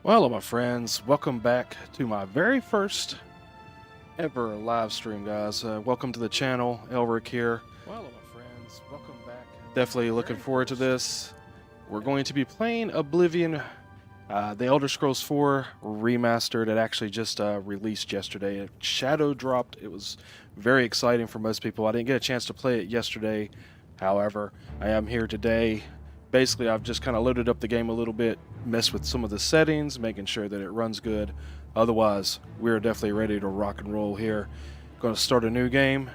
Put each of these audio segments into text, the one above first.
Well, hello, my friends. Welcome back to my very first ever live stream, guys. Welcome to the channel. Elric here. Well, hello, my friends. Welcome back. Definitely looking forward to this. We're going to be playing Oblivion, the Elder Scrolls 4 remastered. It actually just released yesterday. It shadow dropped. It was very exciting for most people. I didn't get a chance to play it yesterday. However, I am here today. Basically, I've just kind of loaded up the game a little bit, messed with some of the settings, making sure that it runs good. Otherwise, we're definitely ready to rock and roll here. Going to start a new game,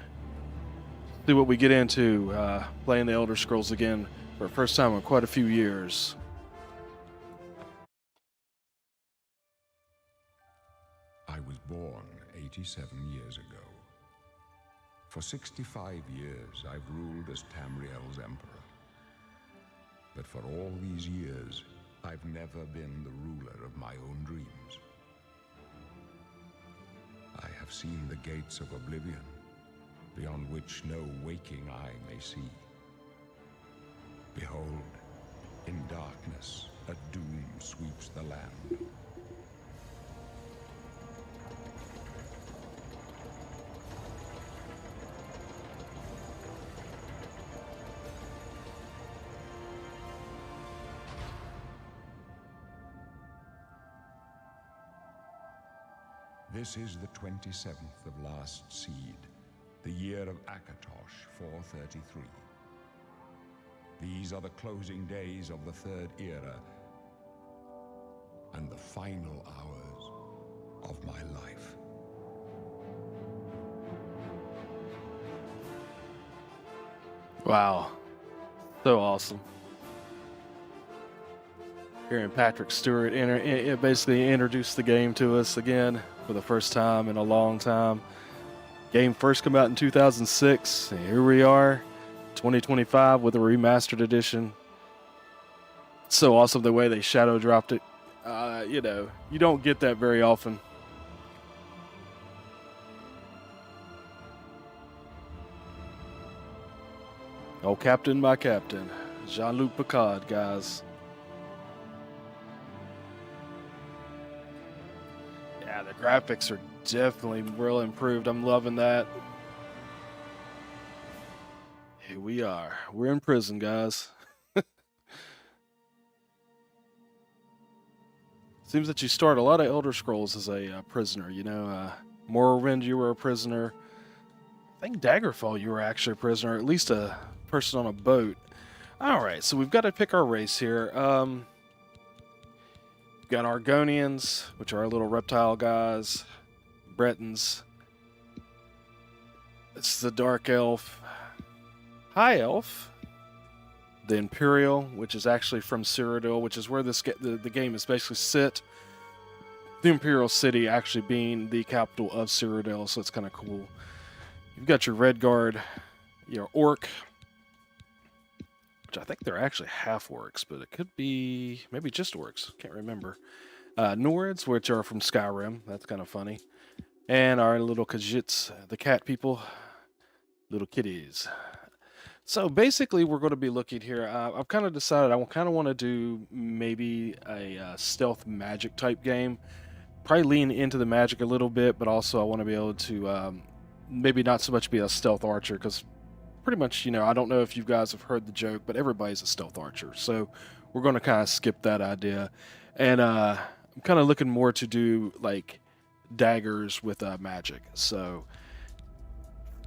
see what we get into, playing the Elder Scrolls again for the first time in quite a few years. I was born 87 years ago. For 65 years, I've ruled as Tamriel's emperor. But for all these years, I've never been the ruler of my own dreams. I have seen the gates of Oblivion, beyond which no waking eye may see. Behold, in darkness, a doom sweeps the land. This is the 27th of last seed, the year of Akatosh, 433. These are the closing days of the Third Era, and the final hours of my life. Wow, so awesome. Hearing Patrick Stewart basically introduced the game to us again for the first time in a long time. Game first came out in 2006, and here we are, 2025 with a remastered edition. So awesome the way they shadow dropped it. You don't get that very often. Oh, Captain, my Captain. Jean-Luc Picard, guys. Yeah, the graphics are definitely real improved. I'm loving that. Here we are. We're in prison, guys. Seems that you start a lot of Elder Scrolls as a prisoner, you know. Morrowind, you were a prisoner. I think Daggerfall, you were actually a prisoner, at least a person on a boat. Alright, so we've got to pick our race here. We've got Argonians, which are our little reptile guys. Bretons. It's the Dark Elf. High Elf. The Imperial, which is actually from Cyrodiil, which is where the game is basically set. The Imperial City actually being the capital of Cyrodiil, so it's kind of cool. You've got your Red Guard, your Orc, which I think they're actually half Orcs, but it could be maybe just Orcs. Can't remember. Nords, which are from Skyrim. That's kind of funny. And our little Khajiits, the cat people, little kitties. So basically, we're going to be looking here. I've kind of decided I kind of want to do maybe a stealth magic type game. Probably lean into the magic a little bit, but also I want to be able to maybe not so much be a stealth archer, because pretty much, I don't know if you guys have heard the joke, but everybody's a stealth archer. So we're going to kind of skip that idea. And I'm kind of looking more to do like daggers with magic. So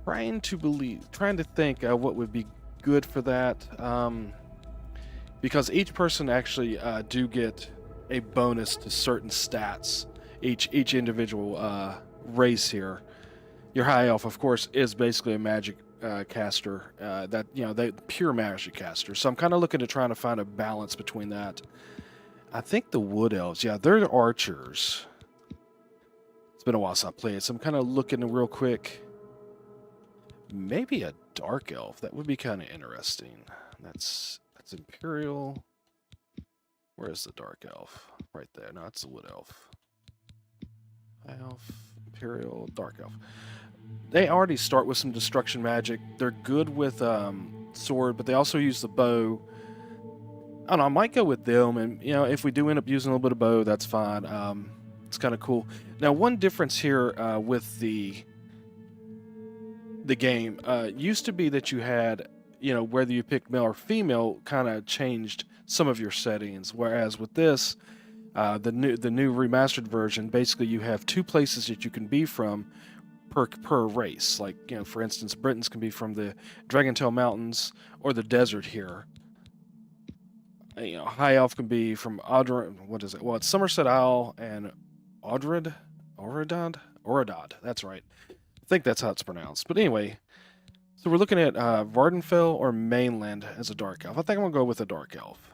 trying to think what would be good for that, because each person actually do get a bonus to certain stats. Each individual race here. Your high elf, of course, is basically a magic caster. They pure magic caster. So I'm kind of looking to trying to find a balance between that. I think the wood elves, yeah, they're archers. It's been a while since I played, so I'm kind of looking real quick. Maybe a dark elf. That would be kind of interesting. That's Imperial. Where's the dark elf? Right there. No, it's the wood elf. High elf, Imperial, dark elf. They already start with some destruction magic. They're good with sword, but they also use the bow. I don't know, I might go with them, and you know, if we do end up using a little bit of bow, that's fine. It's kind of cool. Now, one difference here with the game used to be that you had, you know, whether you picked male or female, kind of changed some of your settings. Whereas with this, the new remastered version, basically you have two places that you can be from per race. Like, you know, for instance, Britons can be from the Dragontail Mountains or the desert here. You know, High Elf can be from Audra. What is it? Well, it's Somerset Isle and Auradad. That's right. I think that's how it's pronounced. But anyway, so we're looking at Vardenfell or Mainland as a Dark Elf. I think I'm going to go with a Dark Elf.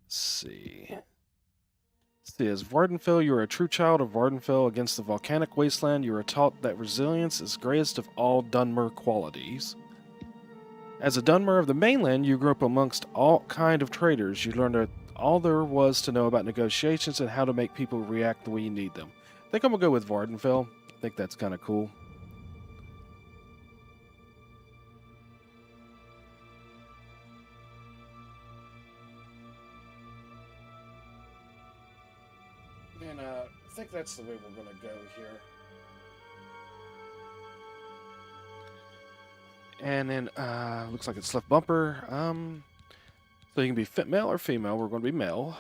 Let's see. As Vardenfell, you are a true child of Vardenfell. Against the volcanic wasteland, you are taught that resilience is greatest of all Dunmer qualities. As a Dunmer of the mainland, you grew up amongst all kind of traders. You learned all there was to know about negotiations and how to make people react the way you need them. I think I'm going to go with Vardenfell. I think that's kind of cool. And I think that's the way we're going to go here. And then, looks like it's left bumper. So you can be male or female. We're going to be male.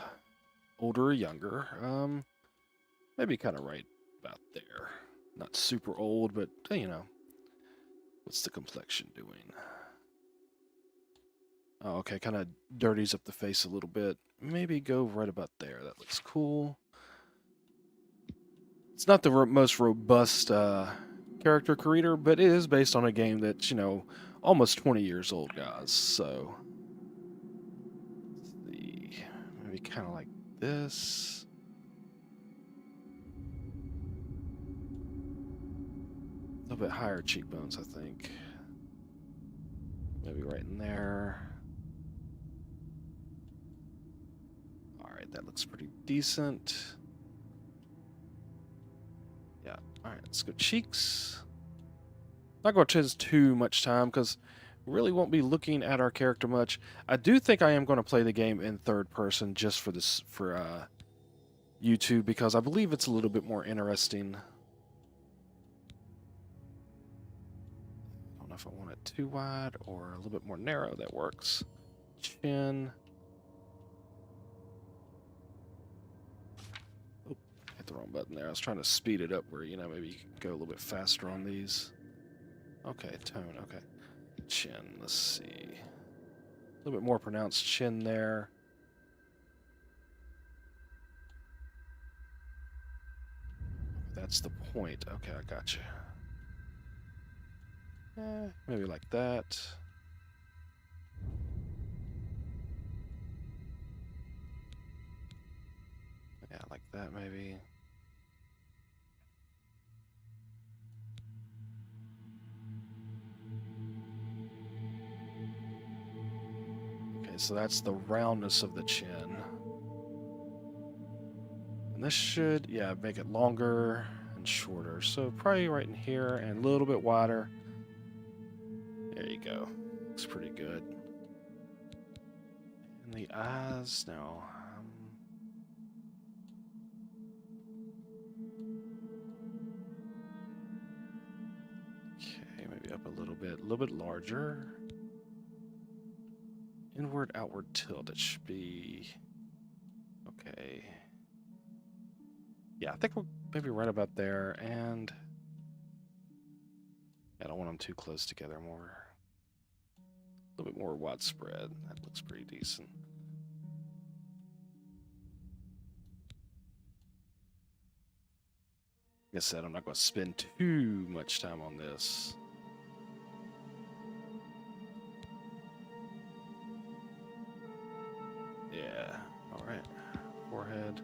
Older or younger. Maybe kind of right about there. Not super old, but, you know. What's the complexion doing? Oh, okay, kind of dirties up the face a little bit. Maybe go right about there. That looks cool. It's not the most robust character creator, but it is based on a game that's, you know, almost 20 years old, guys. So, let's see. Maybe kind of like this. A little bit higher cheekbones, I think. Maybe right in there. All right, that looks pretty decent. Yeah, all right, let's go cheeks. Not going to spend too much time because really won't be looking at our character much. I do think I am going to play the game in third person just for this for YouTube because I believe it's a little bit more interesting. I don't know if I want it too wide or a little bit more narrow. That works. Chin. Oh, hit the wrong button there. I was trying to speed it up where, you know, maybe you can go a little bit faster on these. Okay, tone, okay. Chin, let's see. A little bit more pronounced chin there. That's the point. Okay, I got you. Maybe like that. Yeah, like that maybe. So that's the roundness of the chin. And this should, yeah, make it longer and shorter. So probably right in here and a little bit wider. There you go. Looks pretty good. And the eyes now. Okay, maybe up a little bit larger. Inward, outward tilt. It should be okay. Yeah, I think we'll maybe right about there. And I don't want them too close together. A little bit more widespread. That looks pretty decent. Like I said, I'm not going to spend too much time on this. Yeah, all right. Forehead.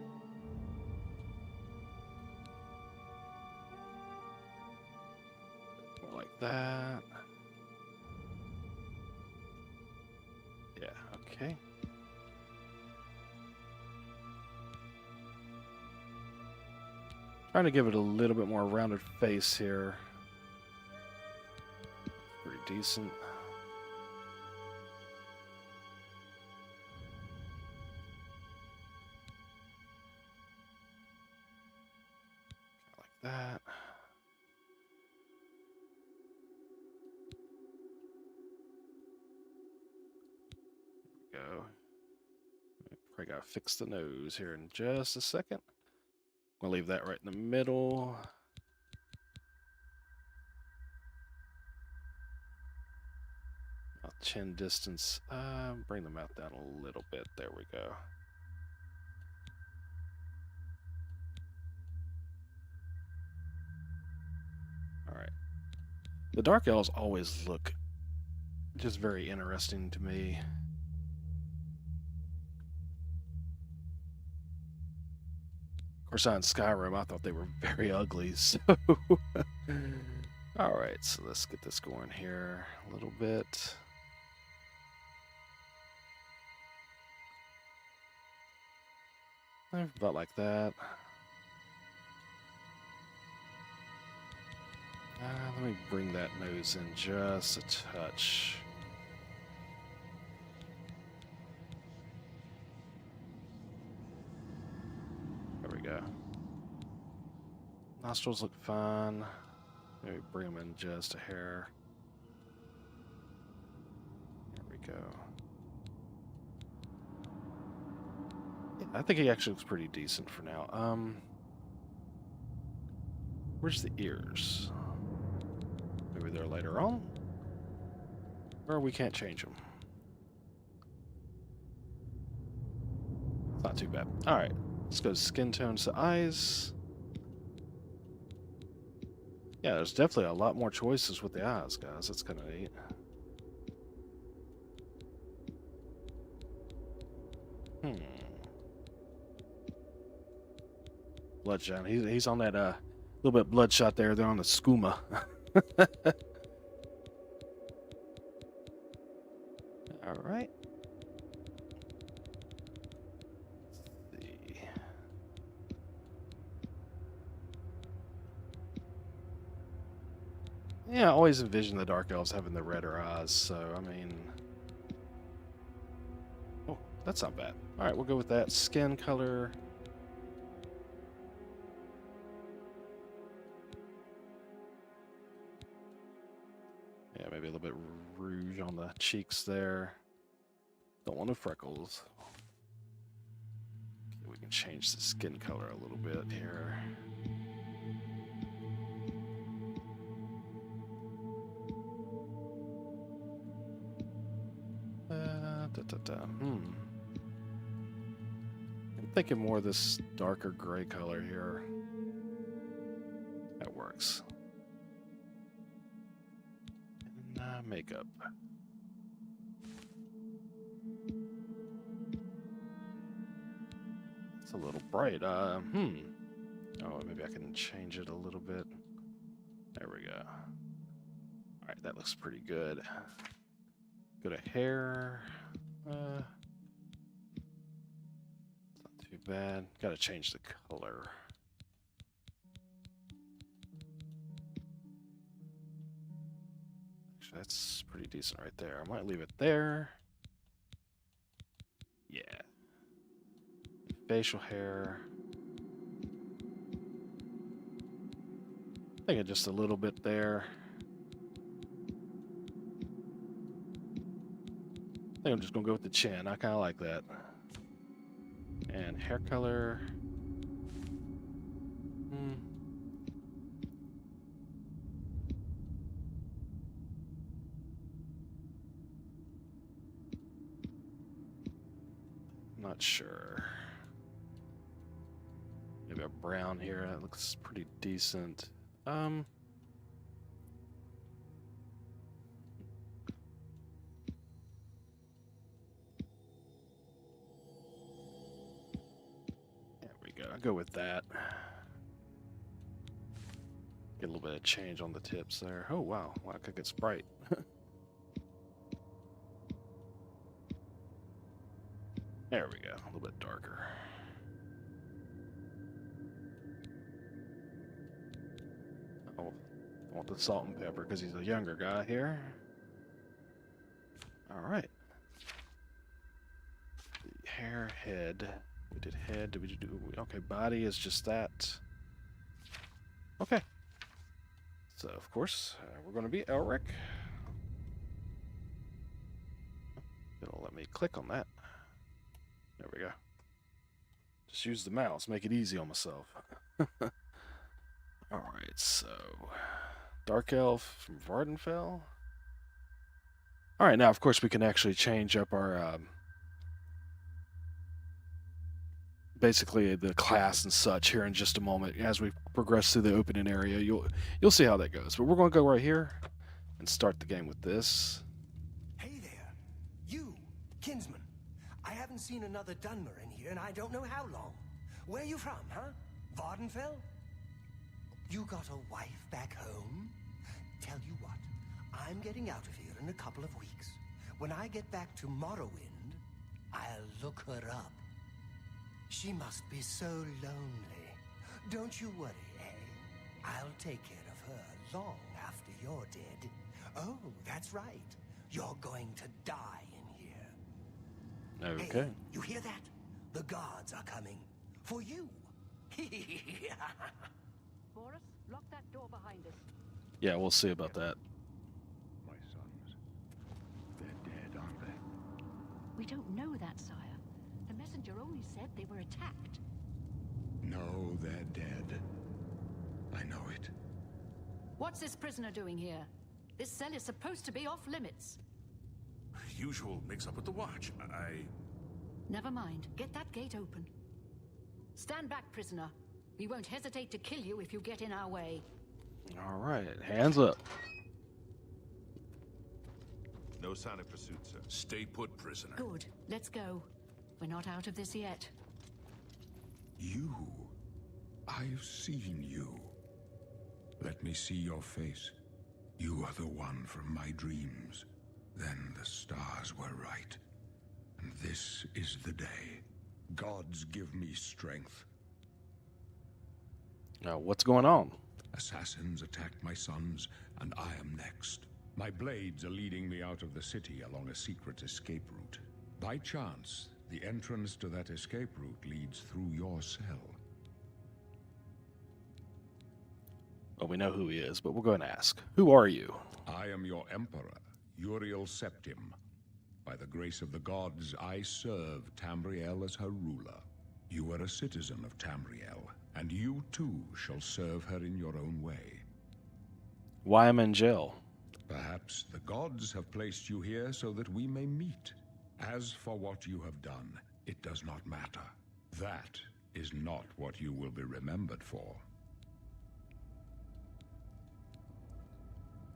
More like that. Yeah, okay. Trying to give it a little bit more rounded face here. Pretty decent. that. There we go. Probably gotta fix the nose here in just a second. I'll leave that right in the middle. Chin distance. Bring the mouth down a little bit. There we go. All right. The Dark Elves always look just very interesting to me. Of course, on Skyrim, I thought they were very ugly. So, all right. So let's get this going here a little bit. About like that. Let me bring that nose in just a touch. There we go. Nostrils look fine. Maybe bring them in just a hair. There we go. Yeah, I think he actually looks pretty decent for now. Where's the ears? Maybe they're later on? Or we can't change them. It's not too bad. Alright, let's go skin tones to eyes. Yeah, there's definitely a lot more choices with the eyes, guys. That's kind of neat. Bloodshot. He's on that little bit bloodshot there. They're on the skooma. All right. Let's see. Yeah, I always envision the Dark Elves having the redder eyes, so I mean... Oh, that's not bad. Alright, we'll go with that. Skin color. Yeah, maybe a little bit rouge on the cheeks there. Don't want no freckles. Okay, we can change the skin color a little bit here. I'm thinking more of this darker gray color here. That works. And makeup. It's a little bright. Oh, maybe I can change it a little bit. There we go. All right, that looks pretty good. Go to hair. It's not too bad. Got to change the color. Actually, that's pretty decent right there. I might leave it there. Yeah. Facial hair. I think just a little bit there. I think I'm just gonna go with the chin. I kind of like that. And hair color. Not sure. Maybe a brown here. That looks pretty decent. There we go. I'll go with that. Get a little bit of change on the tips there. Oh, wow. Wow, I could get Sprite. There we go. A little bit darker. Oh, I want the salt and pepper because he's a younger guy here. All right. The hair, head. We did head. Did we do? Okay, body is just that. Okay. So, of course, we're going to be Elric. It'll let me click on that. There we go. Just use the mouse, make it easy on myself. Alright, so... Dark Elf from Vardenfell. Alright, now, of course, we can actually change up our... basically the class and such here in just a moment. As we progress through the opening area, you'll see how that goes. But we're going to go right here and start the game with this. Hey there, you, kinsman. I haven't seen another Dunmer in here, and I don't know how long. Where you from, huh? Vardenfell? You got a wife back home? Tell you what, I'm getting out of here in a couple of weeks. When I get back to Morrowind, I'll look her up. She must be so lonely. Don't you worry, eh? I'll take care of her long after you're dead. Oh, that's right. You're going to die in here. Okay. Hey, you hear that? The guards are coming. For you. Boris, lock that door behind us. Yeah, we'll see about that. My sons, they're dead, aren't they? We don't know that, sire. The messenger only said they were attacked. No, they're dead. I know it. What's this prisoner doing here? This cell is supposed to be off limits. Usual mix-up with the watch. Never mind. Get that gate open. Stand back, prisoner. We won't hesitate to kill you if you get in our way. All right, hands up. No sign of pursuit, sir. Stay put, prisoner. Good. Let's go. We're not out of this yet. You. I've seen you. Let me see your face. You are the one from my dreams. Then the stars were right. And this is the day. Gods give me strength. Now, what's going on? Assassins attacked my sons, and I am next. My blades are leading me out of the city along a secret escape route. By chance, the entrance to that escape route leads through your cell. Well, we know who he is, but we'll go and ask. Who are you? I am your emperor, Uriel Septim. By the grace of the gods, I serve Tamriel as her ruler. You are a citizen of Tamriel, and you too shall serve her in your own way. Why am I in jail? Perhaps the gods have placed you here so that we may meet. As for what you have done, it does not matter. That is not what you will be remembered for.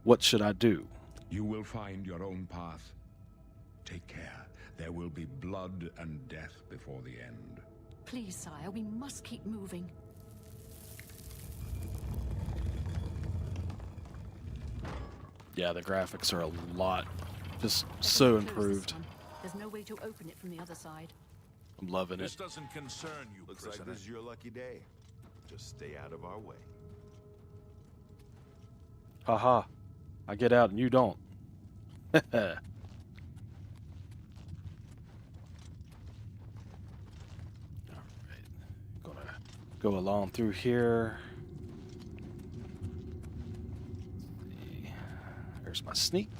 What should I do? You will find your own path. Take care. There will be blood and death before the end. Please, sire, we must keep moving. Yeah, the graphics are a lot, just so Better close this improved. one. There's no way to open it from the other side. I'm loving This it. doesn't concern you, Looks prisoner. like this is your lucky day. Just stay out of our way. Haha. I get out and you don't. Alright. Gonna go along through here. There's my sneak,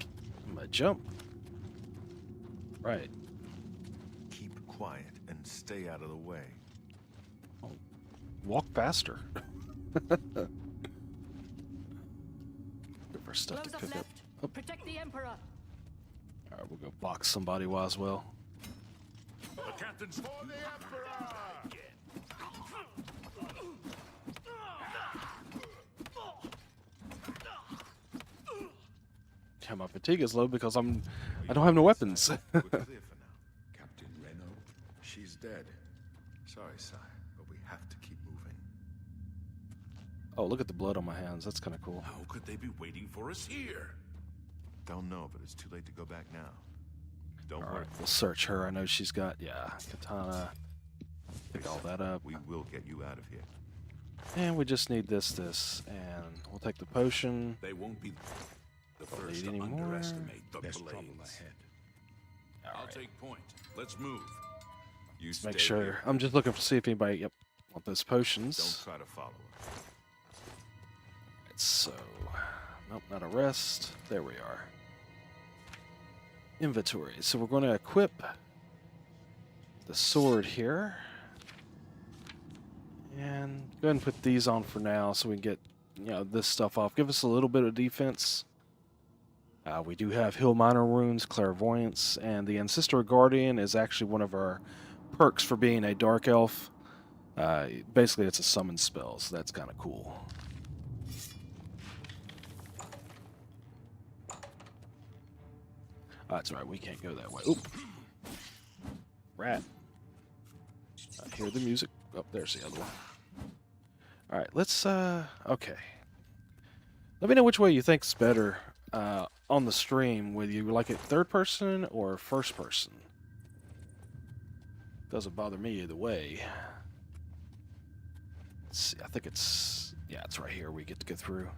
my jump. Right. Keep quiet and stay out of the way. Walk faster. Good for stuff Close to up pick up. left. Oh. Protect the Emperor. Alright, we'll go box somebody while as well. The captain's for the Emperor! Yeah, my fatigue is low because I don't have no weapons. We're clear for now. Captain Reno? She's dead. Sorry, sire, but we have to keep moving. Oh, look at the blood on my hands. That's kind of cool. How could they be waiting for us here? Don't know, but it's too late to go back now. Don't All worry. right, we'll search her. I know she's got, yeah, katana. Pick all that up. We will get you out of here. And we just need this, and we'll take the potion. They won't be the Don't first need to any more. underestimate the There's blades. trouble ahead. I'll Alright, take point. Let's move. You let's stay make sure. here. I'm just looking to see if anybody, yep, want those Don't potions. try to follow us. so... Nope, not a rest. There we are. Inventory. So we're going to equip the sword here. And go ahead and put these on for now so we can get, this stuff off. Give us a little bit of defense. We do have Hill Minor Runes, Clairvoyance, and the Ancestor Guardian is actually one of our perks for being a Dark Elf. Basically, it's a summon spell, so that's kind of cool. Oh, that's right, we can't go that way. Oop. Rat. I hear the music. Oh, there's the other one. Alright, let's, okay. Let me know which way you think's better on the stream, whether you like it third person or first person. Doesn't bother me either way. Let's see, I think it's, yeah, it's right here we get to go through.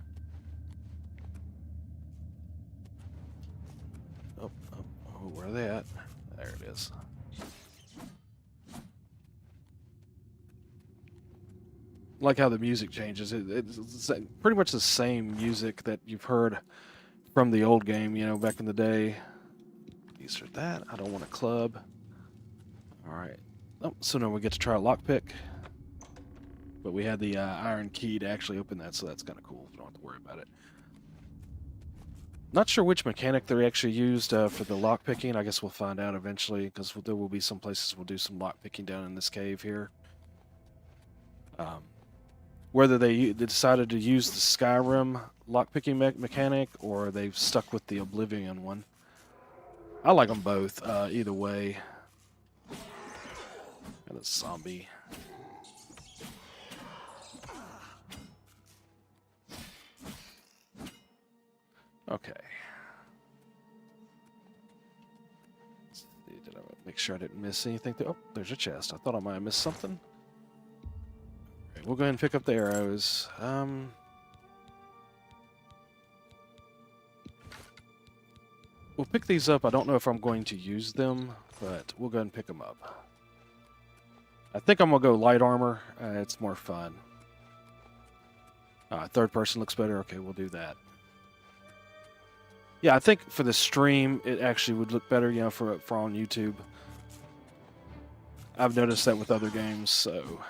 Oh, where are they at? There it is. Like how the music changes. It's pretty much the same music that you've heard from the old game, back in the day. These are that. I don't want a club. Alright. Oh, so now we get to try a lockpick. But we had the iron key to actually open that, so that's kind of cool. We don't have to worry about it. Not sure which mechanic they actually used for the lockpicking. I guess we'll find out eventually, because there will be some places we'll do some lockpicking down in this cave here. Whether they decided to use the Skyrim lockpicking mechanic or they've stuck with the Oblivion one. I like them both, either way. Got a zombie. Okay. Let's see, did I make sure I didn't miss anything? Oh, there's a chest. I thought I might have missed something. We'll go ahead and pick up the arrows. We'll pick these up. I don't know if I'm going to use them, but we'll go ahead and pick them up. I think I'm going to go light armor. It's more fun. Third person looks better. Okay, we'll do that. Yeah, I think for the stream, it actually would look better, for on YouTube. I've noticed that with other games, so...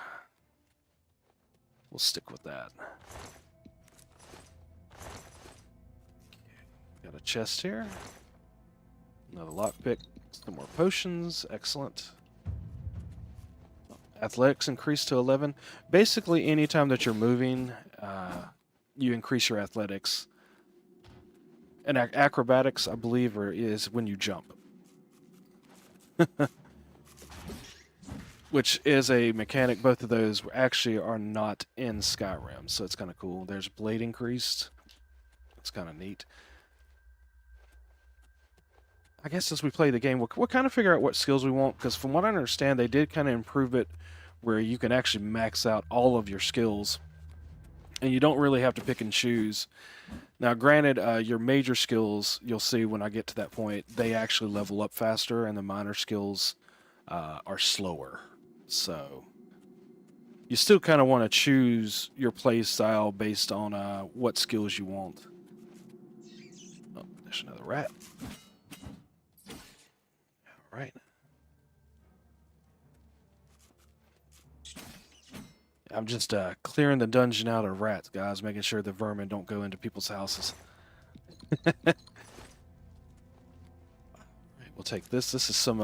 we'll stick with that. Got a chest here. Another lockpick. Some more potions. Excellent. Athletics increased to 11. Basically, anytime that you're moving, you increase your athletics. And acrobatics, I believe, is when you jump. Which is a mechanic. Both of those actually are not in Skyrim, so it's kind of cool. There's blade increased. It's kind of neat. I guess as we play the game, we'll kind of figure out what skills we want, because from what I understand, they did kind of improve it where you can actually max out all of your skills, and you don't really have to pick and choose. Now, granted, your major skills, you'll see when I get to that point, they actually level up faster, and the minor skills are slower. So you still kind of want to choose your play style based on what skills you want. Oh, there's another rat. All right. I'm just clearing the dungeon out of rats, guys, making sure the vermin don't go into people's houses. Right, we'll take this. This is some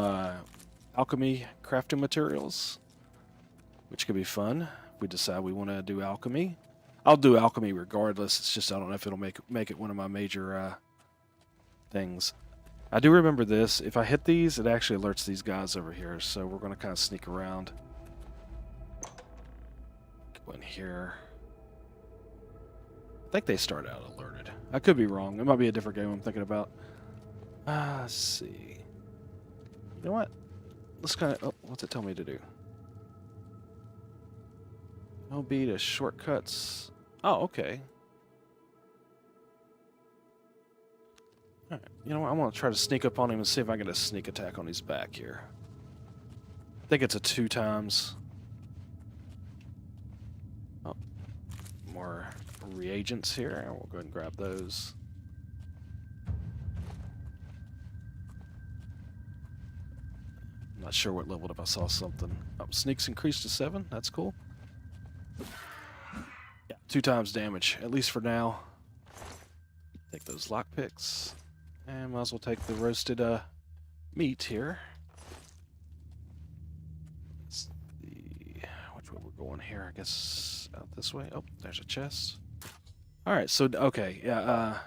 alchemy crafting materials, which could be fun if we decide we want to do alchemy. I'll do alchemy regardless. It's just I don't know if it'll make it one of my major things. I do remember this. If I hit these, it actually alerts these guys over here, so we're going to kind of sneak around. Go in here. I think they start out alerted. I could be wrong. It might be a different game I'm thinking about. Let's see. You know what? Let's kind of... Oh, what's it tell me to do? No B to shortcuts. Oh, okay. Alright, you know what? I'm going to try to sneak up on him and see if I can get a sneak attack on his back here. I think it's a 2 times. Oh. more reagents here, and we'll go ahead and grab those. I'm not sure what leveled if I saw something. Oh, sneaks increased to 7. That's cool. Yeah, 2 times damage, at least for now. Take those lockpicks. And might as well take the roasted meat here. Let's see which way we're going here. I guess out this way. Oh, there's a chest. Alright, so, okay, yeah,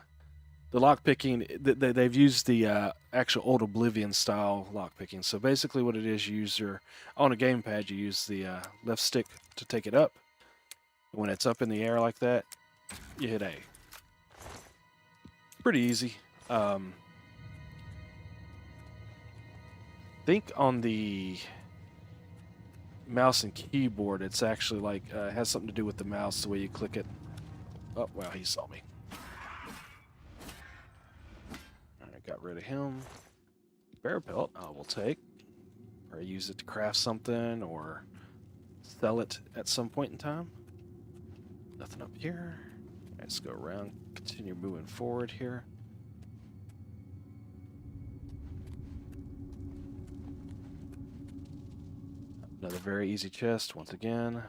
the lockpicking, they've used the actual old Oblivion style lockpicking. So basically what it is, you use your, on a gamepad, you use the left stick to take it up. When it's up in the air like that, you hit A. Pretty easy. I think on the mouse and keyboard, it's actually like, it has something to do with the mouse, the way you click it. Oh, wow, he saw me. Alright, got rid of him. Bear pelt, I will take. Or use it to craft something, or sell it at some point in time. Nothing up here. Let's go around, continue moving forward here. Another very easy chest, once again.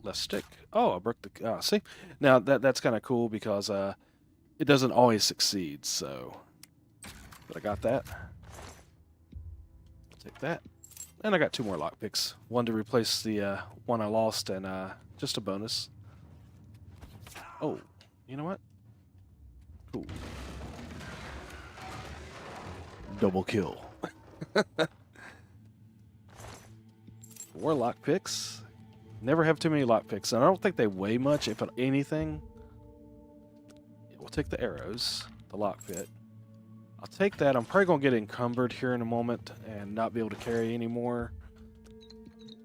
Left stick. Oh, I broke the... see? Now, that's kind of cool because it doesn't always succeed, so... But I got that. Take that. And I got 2 more lockpicks. One to replace the one I lost, and just a bonus. Oh, you know what? Cool. Double kill. 4 lockpicks. Never have too many lockpicks. And I don't think they weigh much, if anything. We'll take the arrows, the lockpick. I'll take that. I'm probably going to get encumbered here in a moment and not be able to carry anymore.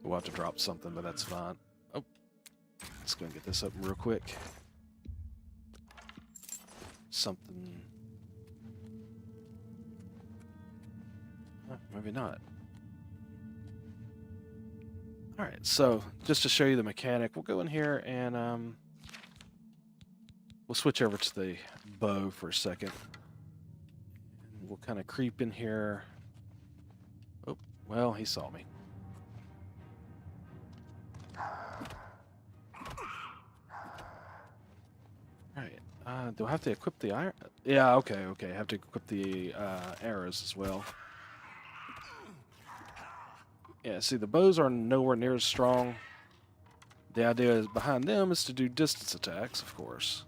We'll have to drop something, but that's fine. Oh, let's go and get this up real quick. Something. Maybe not. Alright, so just to show you the mechanic, we'll go in here and we'll switch over to the bow for a second. We'll kind of creep in here. Oh, well, he saw me. Alright, do I have to equip the iron? Yeah, okay, I have to equip the arrows as well. Yeah, see, the bows are nowhere near as strong. The idea behind them is to do distance attacks, of course.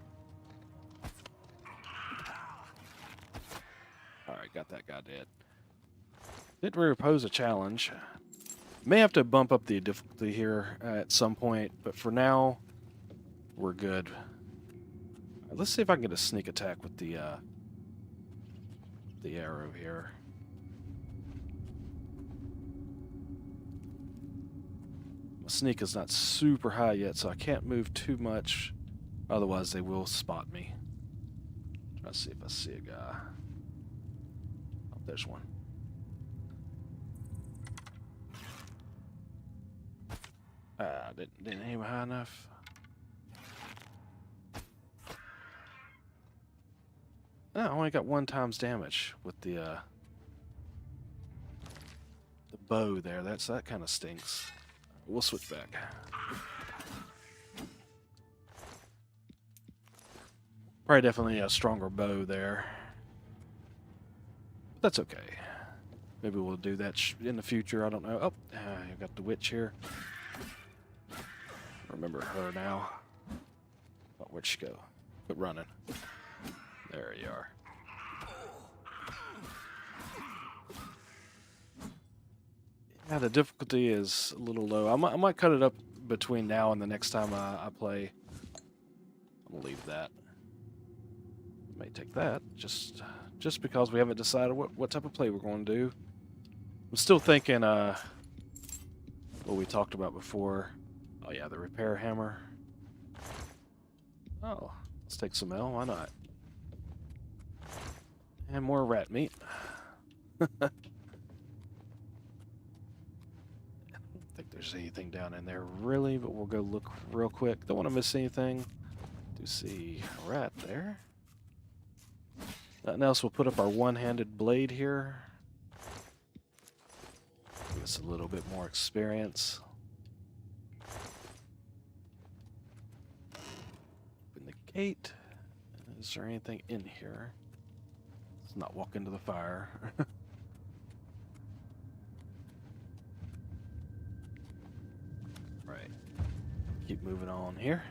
Alright, got that guy dead. Didn't really pose a challenge. May have to bump up the difficulty here at some point, but for now, we're good. Right, let's see if I can get a sneak attack with the arrow here. My sneak is not super high yet, so I can't move too much. Otherwise, they will spot me. Try to see if I see a guy. Oh, there's one. Didn't aim high enough. No, I only got 1 times damage with the bow there. That kind of stinks. We'll switch back. Probably definitely a stronger bow there. But that's okay. Maybe we'll do that in the future. I don't know. Oh, I got the witch here. Remember her now. Oh, where'd she go? Quit running. There you are. Yeah, the difficulty is a little low. I might cut it up between now and the next time I play. I'm gonna leave that. May take that just because we haven't decided what type of play we're going to do. I'm still thinking what we talked about before. Oh yeah, the repair hammer. Oh, let's take some L. Why not? And more rat meat. I don't think there's anything down in there really, but we'll go look real quick. Don't want to miss anything. Do see a rat there. Nothing else, we'll put up our one-handed blade here. Give us a little bit more experience. Open the gate. Is there anything in here? Let's not walk into the fire. Right. Keep moving on here.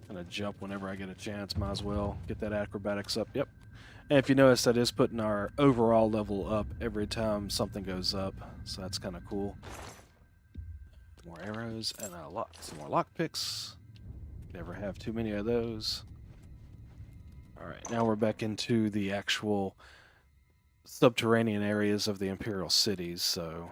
Gonna jump whenever I get a chance. Might as well get that acrobatics up. Yep. And if you notice, that is putting our overall level up every time something goes up. So that's kind of cool. More arrows and some more lockpicks. Never have too many of those. Alright, now we're back into the actual subterranean areas of the Imperial cities, so...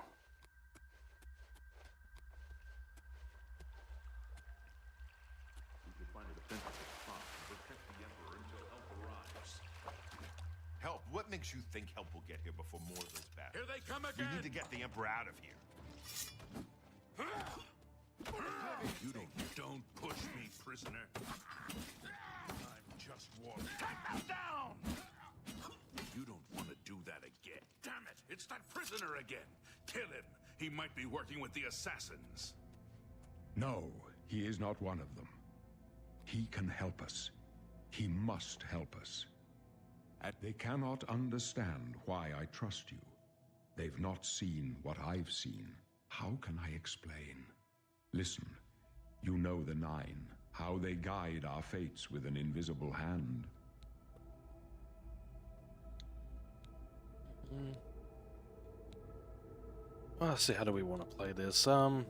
Help? What makes you think help will get here before more goes bad? Here they come again! We need to get the Emperor out of here. Don't push me, prisoner. I'm just warning. Take them down! You don't want to do that again. Damn it! It's that prisoner again! Kill him! He might be working with the assassins. No, he is not one of them. He can help us. He must help us. They cannot understand why I trust you. They've not seen what I've seen. How can I explain? Listen, you know the Nine, how they guide our fates with an invisible hand. Well, let's see, how do we want to play this? I'm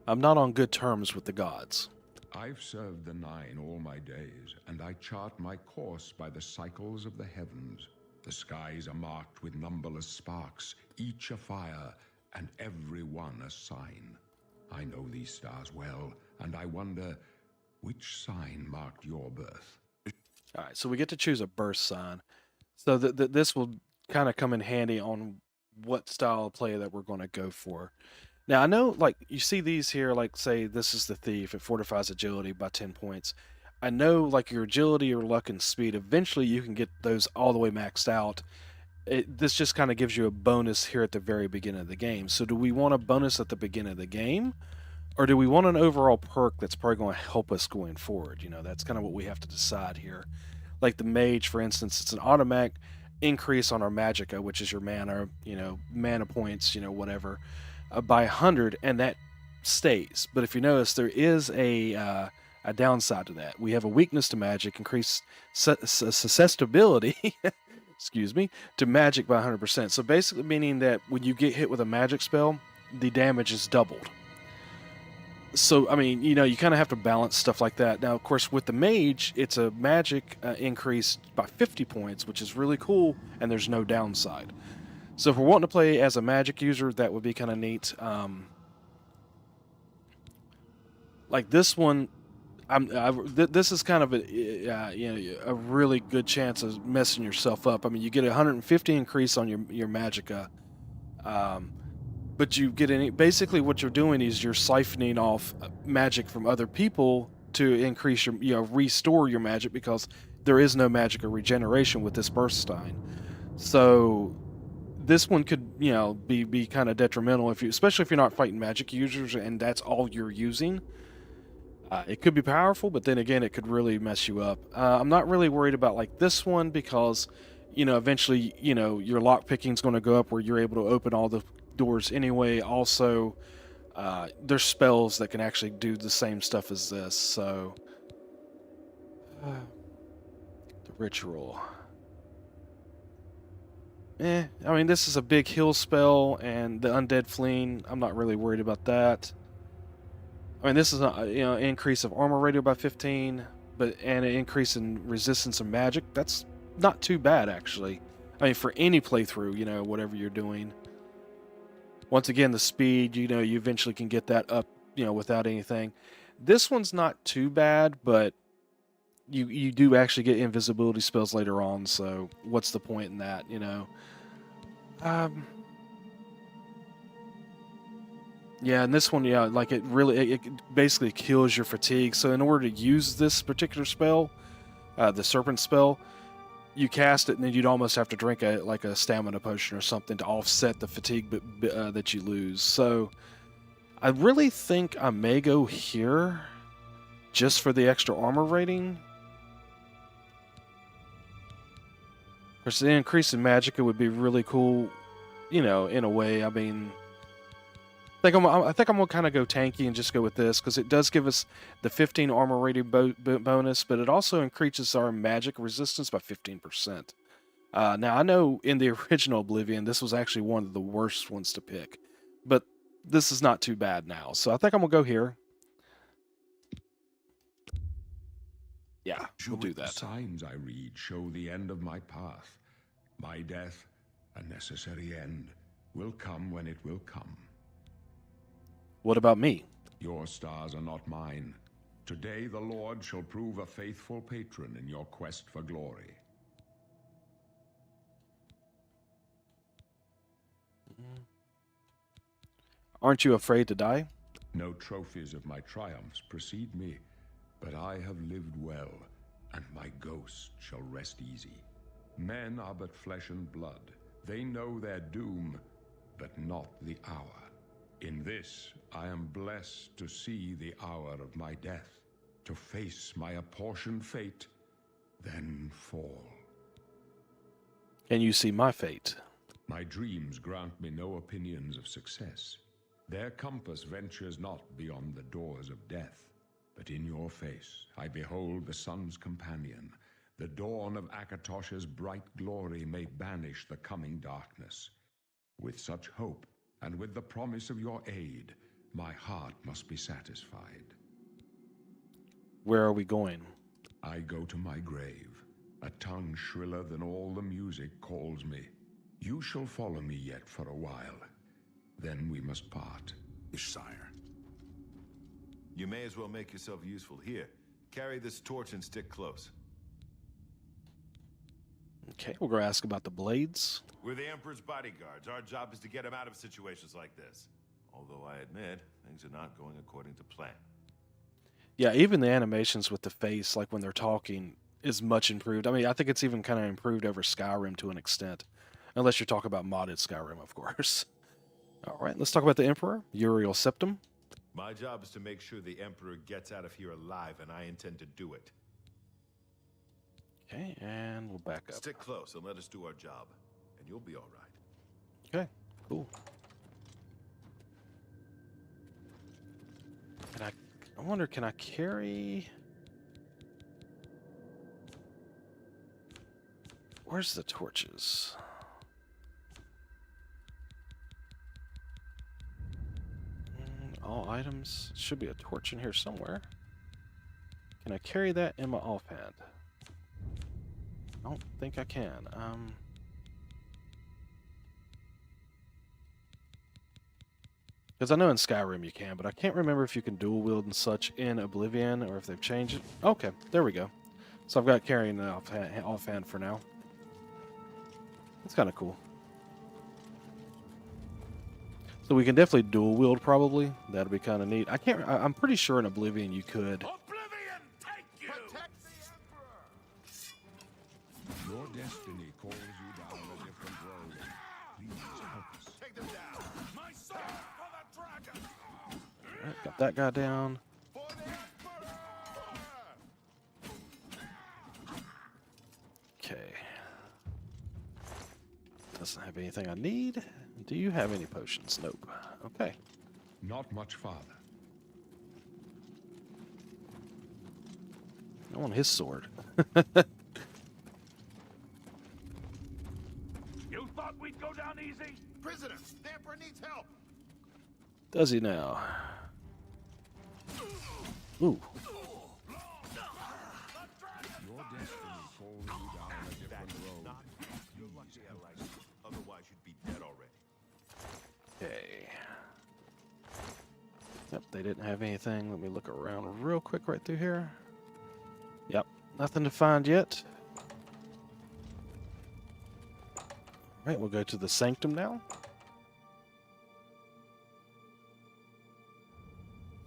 not on good terms with the gods. I've served the Nine all my days, and I chart my course by the cycles of the heavens. The skies are marked with numberless sparks, each a fire, and every one a sign. I know these stars well, and I wonder, which sign marked your birth? Alright, so we get to choose a birth sign. So this will kind of come in handy on what style of play that we're going to go for. Now, I know, like, you see these here, like, say, this is the Thief. It fortifies agility by 10 points. I know, like, your agility, your luck, and speed, eventually you can get those all the way maxed out. This just kind of gives you a bonus here at the very beginning of the game. So do we want a bonus at the beginning of the game? Or do we want an overall perk that's probably going to help us going forward? You know, that's kind of what we have to decide here. Like the Mage, for instance, it's an automatic increase on our Magicka, which is your mana, you know, mana points, you know, whatever, by 100, and that stays. But if you notice, there is a downside to that. We have a weakness to magic, increased susceptibility, excuse me, to magic by 100%. So basically meaning that when you get hit with a magic spell, the damage is doubled. So, I mean, you know, you kind of have to balance stuff like that. Now, of course, with the Mage, it's a magic increase by 50 points, which is really cool, and there's no downside. So if we're wanting to play as a magic user, that would be kind of neat. Like this one, this is kind of a really good chance of messing yourself up. I mean, you get a 150 increase on your magicka, but you get basically what you're doing is you're siphoning off magic from other people to increase your, restore your magic, because there is no magicka regeneration with this burst stein. So this one could, be kind of detrimental especially if you're not fighting magic users and that's all you're using. It could be powerful, but then again, it could really mess you up. I'm not really worried about like this one because, eventually, your lock picking is going to go up where you're able to open all the doors anyway. Also, there's spells that can actually do the same stuff as this. So, the ritual. I mean, this is a big heal spell, and the undead fleeing, I'm not really worried about that. I mean, this is an increase of armor radio by 15, and an increase in resistance of magic. That's not too bad, actually. I mean, for any playthrough, whatever you're doing. Once again, the speed, you eventually can get that up, without anything. This one's not too bad, but you do actually get invisibility spells later on, so what's the point in that, Yeah, and this one, yeah, like it really, it basically kills your fatigue. So in order to use this particular spell, the Serpent spell, you cast it, and then you'd almost have to drink a stamina potion or something to offset the fatigue that you lose. So I really think I may go here just for the extra armor rating. Of course, the increase in magicka would be really cool, you know, in a way. I mean, I think I'm gonna kind of go tanky and just go with this because it does give us the 15 armor rating bonus, but it also increases our magic resistance by 15%. Now I know in the original Oblivion this was actually one of the worst ones to pick, but this is not too bad now. So I think I'm gonna go here. Yeah, we'll do that. The signs I read show the end of my path. My death, a necessary end, will come when it will come. What about me? Your stars are not mine. Today the Lord shall prove a faithful patron in your quest for glory. Aren't you afraid to die? No trophies of my triumphs precede me, but I have lived well, and my ghost shall rest easy. Men are but flesh and blood. They know their doom, but not the hour. In this, I am blessed to see the hour of my death, to face my apportioned fate, then fall. Can you see my fate? My dreams grant me no opinions of success. Their compass ventures not beyond the doors of death. But in your face I behold the sun's companion. The dawn of Akatosh's bright glory may banish the coming darkness. With such hope, and with the promise of your aid, my heart must be satisfied. Where are we going? I go to my grave. A tongue shriller than all the music calls me. You shall follow me yet for a while. Then we must part. Sire. You may as well make yourself useful. Here, carry this torch and stick close. Okay, we're going to ask about the blades. We're the Emperor's bodyguards. Our job is to get him out of situations like this. Although I admit, things are not going according to plan. Yeah, even the animations with the face, like when they're talking, is much improved. I mean, I think it's even kind of improved over Skyrim to an extent. Unless you're talking about modded Skyrim, of course. All right, let's talk about the Emperor, Uriel Septim. My job is to make sure the Emperor gets out of here alive, and I intend to do it. Okay, and we'll back up. Stick close and let us do our job, and you'll be all right. Okay, cool. I wonder, can I carry... Where's the torches? All items. Should be a torch in here somewhere. Can I carry that in my offhand? I don't think I can. Because I know in Skyrim you can, but I can't remember if you can dual wield and such in Oblivion, or if they've changed it. Okay, there we go. So I've got carrying it offhand for now. That's kind of cool. So we can definitely dual wield, probably. That'll be kind of neat. I'm pretty sure in Oblivion you could. Oblivion, take you! Protect the Emperor! Your destiny calls you down a different road. Please help us. Take them down! My sword for the dragon! All right, got that guy down. For the Emperor! Okay. Doesn't have anything I need. Do you have any potions? Nope. Okay. Not much farther. I want his sword. You thought we'd go down easy? Prisoner, the Emperor needs help! Does he now? Ooh. Your destiny calls you down a different road. Not you're lucky I like you. Otherwise you'd be dead already. Okay. Yep, they didn't have anything. Let me look around real quick right through here. Yep, nothing to find yet. All right, we'll go to the Sanctum now.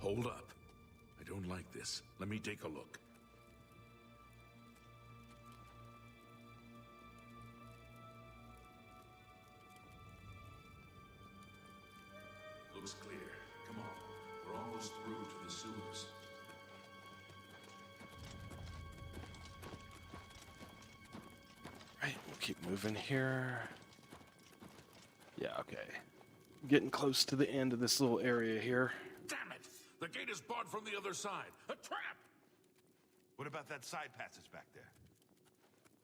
Hold up. I don't like this. Let me take a look. Looks clear. Come on. We're almost through to the sewers. Right, we'll keep moving here. Yeah, okay. Getting close to the end of this little area here. Damn it! The gate is barred from the other side. A trap! What about that side passage back there?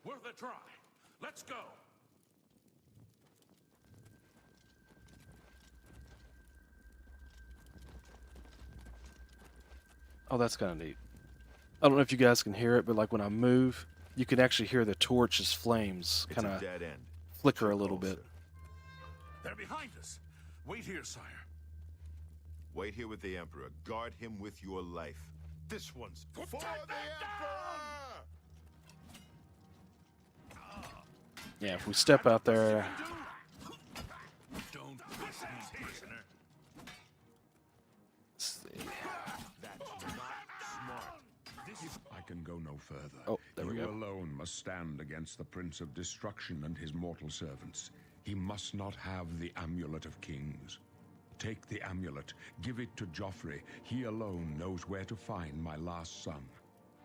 Worth a try. Let's go. Oh, that's kind of neat. I don't know if you guys can hear it, but like when I move, you can actually hear the torch's flames It's kind a of dead end. flicker a little bit. They're behind us. Wait here, sire. Wait here with the Emperor. Guard him with your life. This one's for the Emperor! Yeah, if we step out there, Don't push me, prisoner. let's see. That's not smart. I can go no further. Oh, there we You go. alone must stand against the Prince of Destruction and his mortal servants. He must not have the Amulet of Kings. Take the amulet, give it to Joffrey. He alone knows where to find my last son.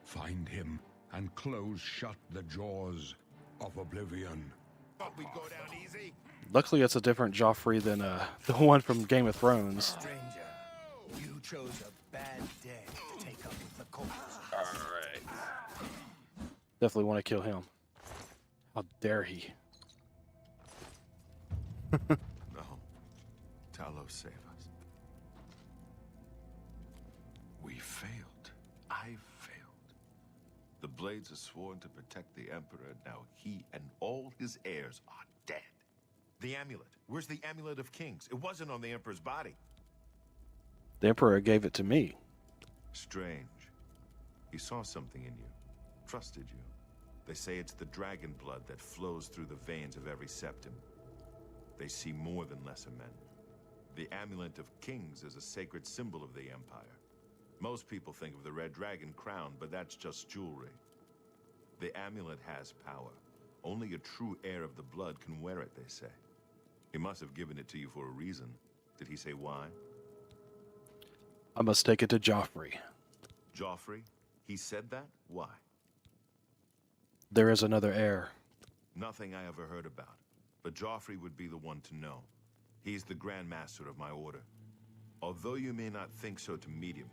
Find him and close shut the jaws of Oblivion. Thought we'd go down easy. Luckily, it's a different Joffrey than the one from Game of Thrones. Stranger, you chose a bad day to take up with the corpse. All right. Definitely want to kill him. How dare he? No. Talos, save us. We failed. I failed. The Blades are sworn to protect the Emperor. Now he and all his heirs are dead. The amulet. Where's the Amulet of Kings? It wasn't on the Emperor's body. The Emperor gave it to me. Strange. He saw something in you. Trusted you. They say it's the dragon blood that flows through the veins of every septum. They see more than lesser men. The Amulet of Kings is a sacred symbol of the Empire. Most people think of the red dragon crown, but that's just jewelry. The amulet has power. Only a true heir of the blood can wear it, they say. He must have given it to you for a reason. Did he say why? I must take it to Joffrey. Joffrey? He said that? Why? There is another heir. Nothing I ever heard about. But Joffrey would be the one to know. He's the Grand Master of my order. Although you may not think so to meet him,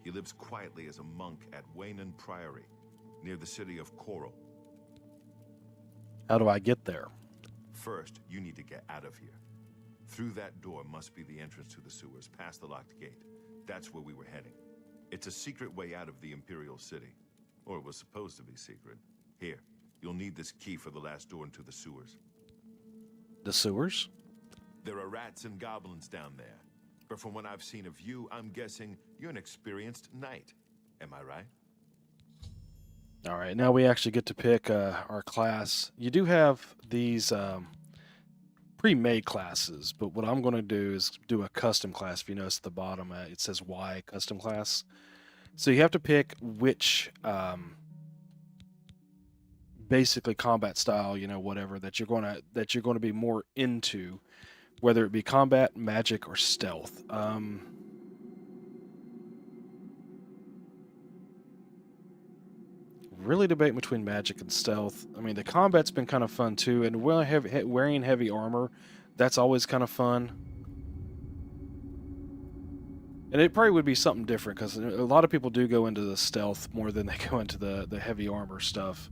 he lives quietly as a monk at Waynon Priory, near the city of Coral. How do I get there? First, you need to get out of here. Through that door must be the entrance to the sewers, past the locked gate. That's where we were heading. It's a secret way out of the Imperial City. Or it was supposed to be secret. Here, you'll need this key for the last door into the sewers. The sewers? There are rats and goblins down there. But from what I've seen of you, I'm guessing you're an experienced knight. Am I right? All right, now we actually get to pick our class. You do have these pre-made classes, but what I'm going to do is do a custom class. If you notice at the bottom, it says Y custom class. So you have to pick which basically combat style, whatever that you're going to be more into, whether it be combat, magic, or stealth. Really debating between magic and stealth. I mean, the combat's been kind of fun too, and wearing heavy armor, that's always kind of fun. And it probably would be something different because a lot of people do go into the stealth more than they go into the heavy armor stuff.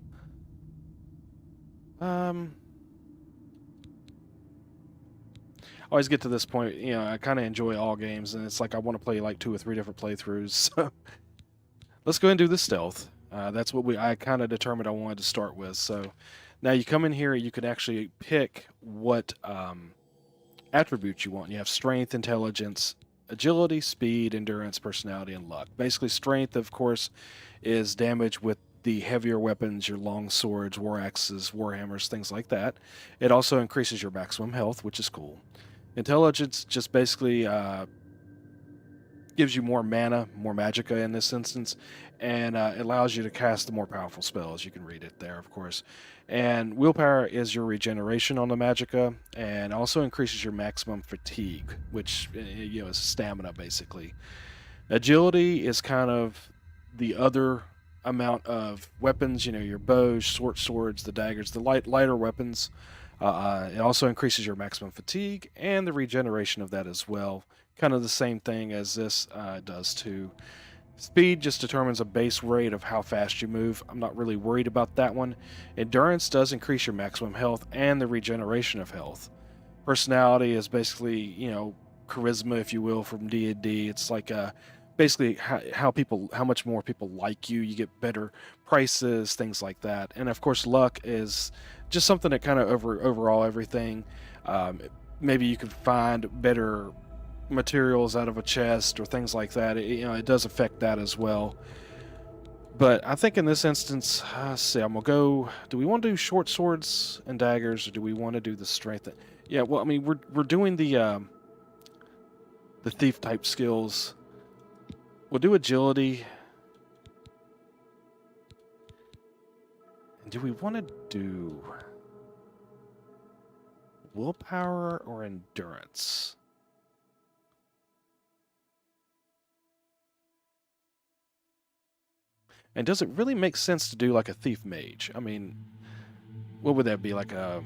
I always get to this point, I kind of enjoy all games, and it's like I want to play like 2 or 3 different playthroughs. So let's go ahead and do the stealth. That's what I kind of determined I wanted to start with. So now you come in here, you can actually pick what attributes you want. You have strength, intelligence, agility, speed, endurance, personality, and luck. Basically, strength, of course, is damage with the heavier weapons, your long swords, war axes, warhammers, things like that. It also increases your maximum health, which is cool. Intelligence just basically gives you more mana, more magicka in this instance, and it allows you to cast the more powerful spells. You can read it there, of course. And willpower is your regeneration on the magicka, and also increases your maximum fatigue, which is stamina basically. Agility is kind of the other amount of weapons. Your bows, short swords, the daggers, the lighter weapons. It also increases your maximum fatigue and the regeneration of that as well. Kind of the same thing as this does too. Speed just determines a base rate of how fast you move. I'm not really worried about that one. Endurance does increase your maximum health and the regeneration of health. Personality is basically, charisma, if you will, from D&D. It's like basically how much more people like you. You get better prices, things like that. And of course, luck is just something that kind of overall everything. Maybe you can find better materials out of a chest or things like that. It does affect that as well. But I think in this instance, let's see, I'm gonna go. Do we want to do short swords and daggers, or do we want to do the strength? Yeah, well, I mean, we're doing the thief type skills. We'll do agility. And do we want to do willpower or endurance? And does it really make sense to do like a thief mage? I mean, what would that be, like a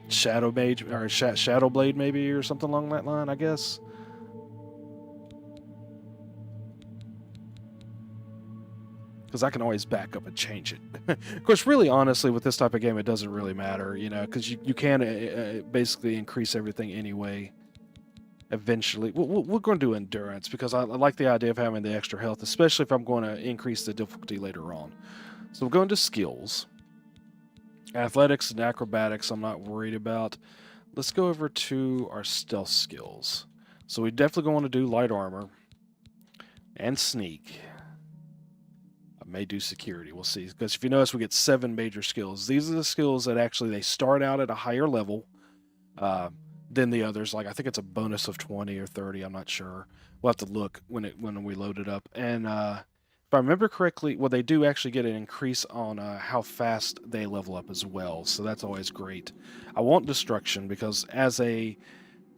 shadow mage or a shadow blade maybe, or something along that line, I guess? Because I can always back up and change it. Of course, really honestly, with this type of game, it doesn't really matter, because you can basically increase everything anyway. Eventually, we're going to do endurance because I like the idea of having the extra health, especially if I'm going to increase the difficulty later on. So we're going to skills. Athletics and acrobatics I'm not worried about. Let's go over to our stealth skills. So we definitely want to do light armor and sneak. I may do security, we'll see. Because if you notice, we get 7 major skills. These are the skills that actually they start out at a higher level than the others. Like, I think it's a bonus of 20 or 30, I'm not sure. We'll have to look when we load it up. And if I remember correctly, well, they do actually get an increase on how fast they level up as well, so that's always great. I want destruction because as a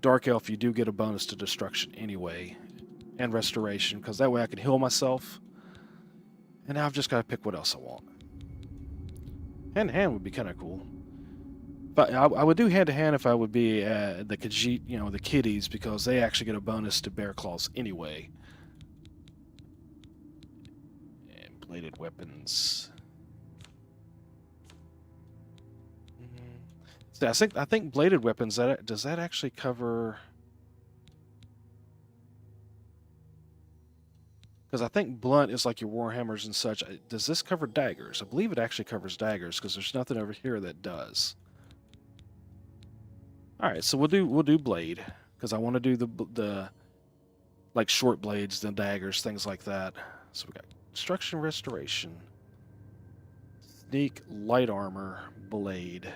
dark elf, you do get a bonus to destruction anyway, and restoration, because that way I can heal myself. And now I've just got to pick what else I want. Hand to hand would be kind of cool. But I would do hand to hand if I would be the Khajiit, the kiddies, because they actually get a bonus to bear claws anyway. And bladed weapons. So I think bladed weapons. Does that actually cover? Because I think blunt is like your warhammers and such. Does this cover daggers? I believe it actually covers daggers because there's nothing over here that does. All right, so we'll do blade because I want to do the like short blades, the daggers, things like that. So we got destruction, restoration, sneak, light armor, blade.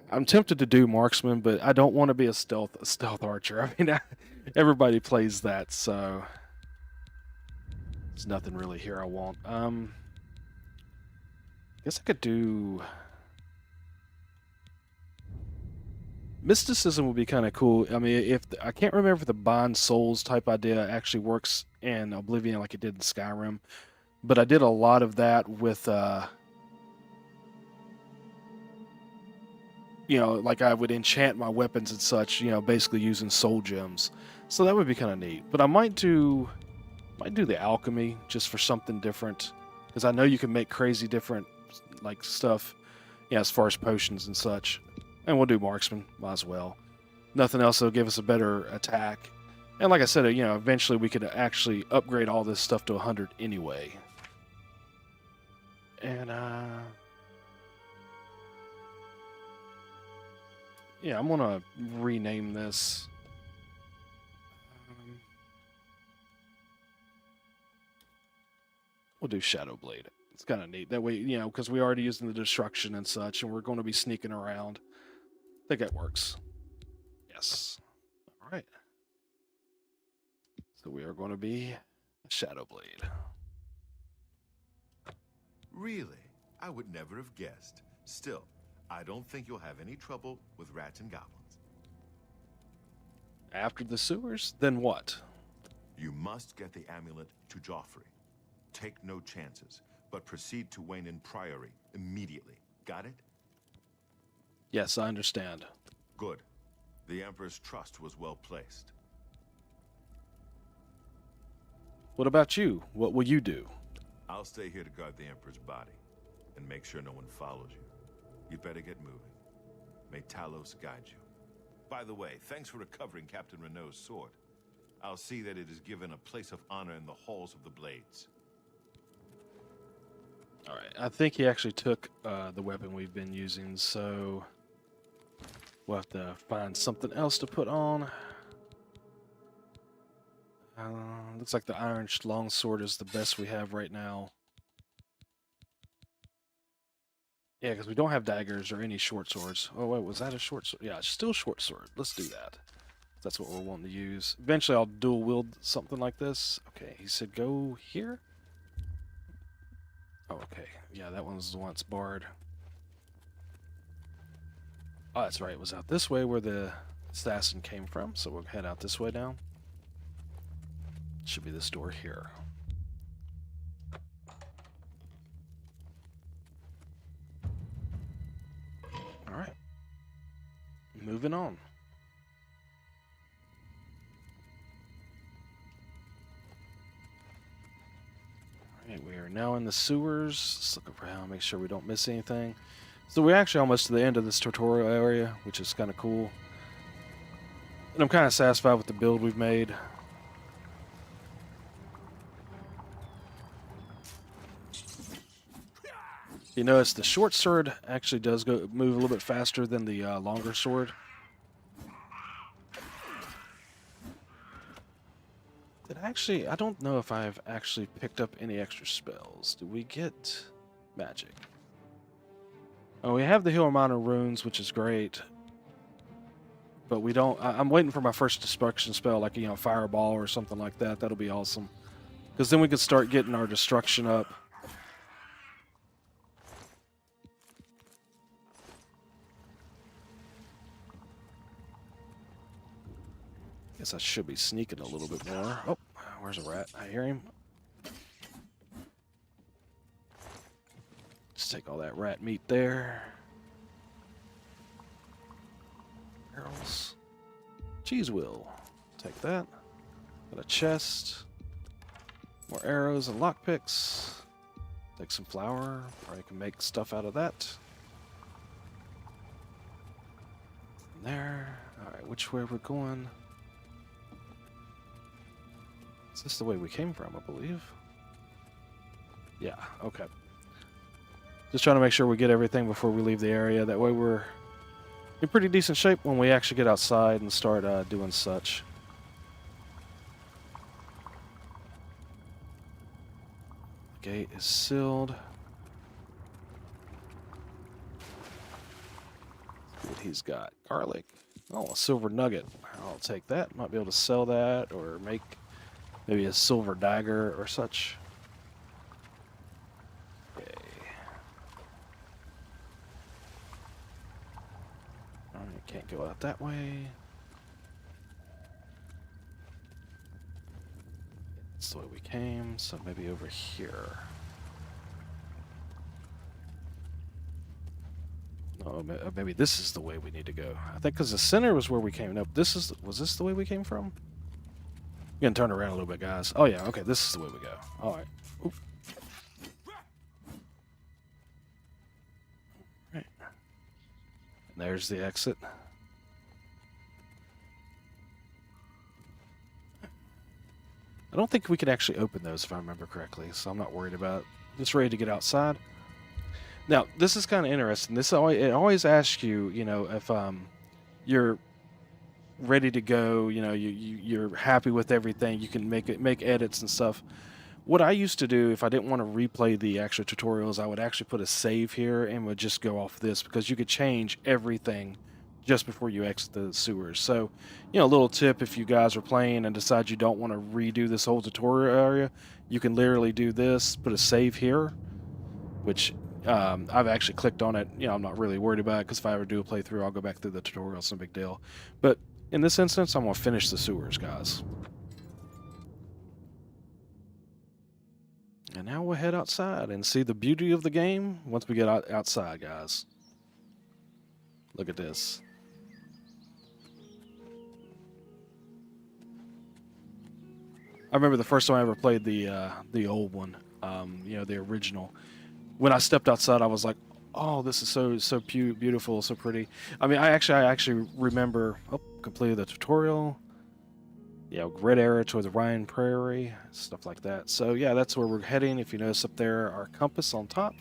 I'm tempted to do marksman, but I don't want to be a stealth archer. I mean, everybody plays that, so there's nothing really here I want. Guess I could do mysticism would be kind of cool. I mean, I can't remember if the bind souls type idea actually works in Oblivion like it did in Skyrim, but I did a lot of that with like I would enchant my weapons and such, basically using soul gems. So that would be kind of neat. But I might do the alchemy just for something different, because I know you can make crazy different like stuff, as far as potions and such. And we'll do marksman, might as well. Nothing else that'll give us a better attack. And like I said, eventually we could actually upgrade all this stuff to 100 anyway. And yeah, I'm gonna rename this. We'll do Shadow Blade. It's kind of neat. That way, because we already using the destruction and such, and we're going to be sneaking around. I think that works. Yes. right. So we are going to be a Shadowblade. Really? I would never have guessed. Still, I don't think you'll have any trouble with rats and goblins. After the sewers, then what? You must get the amulet to Joffrey. Take no chances, but proceed to Wayne Priory immediately. Got it? Yes, I understand. Good. The Emperor's trust was well placed. What about you? What will you do? I'll stay here to guard the Emperor's body and make sure no one follows you. You'd better get moving. May Talos guide you. By the way, thanks for recovering Captain Renault's sword. I'll see that it is given a place of honor in the halls of the Blades. All right, I think he actually took the weapon we've been using, so we'll have to find something else to put on. Looks like the iron longsword is the best we have right now. Yeah, because we don't have daggers or any short swords. Oh, wait, was that a short sword? Yeah, it's still short sword. Let's do that. That's what we're wanting to use. Eventually, I'll dual wield something like this. Okay, he said go here. Oh, okay. Yeah, that one's the one that's barred. Oh, that's right. It was out this way where the assassin came from. So we'll head out this way now. Should be this door here. All right. Moving on. All right, we are now in the sewers. Let's look around, make sure we don't miss anything. So we're actually almost to the end of this tutorial area, which is kind of cool. And I'm kind of satisfied with the build we've made. You notice the short sword actually does move a little bit faster than the longer sword. I don't know if I've actually picked up any extra spells. Do we get magic? Oh, we have the Healer Minor runes, which is great. But we don't... I'm waiting for my first destruction spell, like, you know, Fireball or something like that. That'll be awesome. Because then we can start getting our destruction up. Guess I should be sneaking a little bit more. Oh, where's a rat? I hear him. Just take all that rat meat there. Barrels. Cheese wheel. Take that. Got a chest. More arrows and lockpicks. Take some flour. Or I can make stuff out of that. There. Alright, which way we're going? Is this the way we came from, I believe? Yeah, okay. Just trying to make sure we get everything before we leave the area. That way we're in pretty decent shape when we actually get outside and start doing such. The gate is sealed. Let's see what he's got. Garlic. Oh, a silver nugget. I'll take that. Might be able to sell that or make... maybe a silver dagger or such. Okay. Alright, can't go out that way. That's the way we came, so maybe over here. No, maybe this is the way we need to go. I think because the center was where we came. Nope, was this the way we came from? You can turn around a little bit, guys. Oh, yeah. Okay, this is the way we go. All right. Oop. All right. And there's the exit. I don't think we can actually open those, if I remember correctly, so I'm not worried about it. Just ready to get outside. Now, this is kind of interesting. It always asks you, you know, if you're ready to go, you know, you're happy with everything, you can make edits and stuff. What I used to do, if I didn't want to replay the actual tutorials, I would actually put a save here and would just go off this, because you could change everything just before you exit the sewers. So, you know, a little tip if you guys are playing and decide you don't want to redo this whole tutorial area, you can literally do this, put a save here, which I've actually clicked on it. You know, I'm not really worried about it because if I ever do a playthrough, I'll go back through the tutorial. It's no big deal. But in this instance, I'm going to finish the sewers, guys. And now we'll head outside and see the beauty of the game once we get outside, guys. Look at this. I remember the first time I ever played the old one, you know, the original. When I stepped outside, I was like, "Oh, this is so beautiful, so pretty." I mean, I actually remember. Oh, completed the tutorial. Yeah, red arrow toward the Rhine Prairie, stuff like that. So yeah, that's where we're heading. If you notice up there, our compass on top.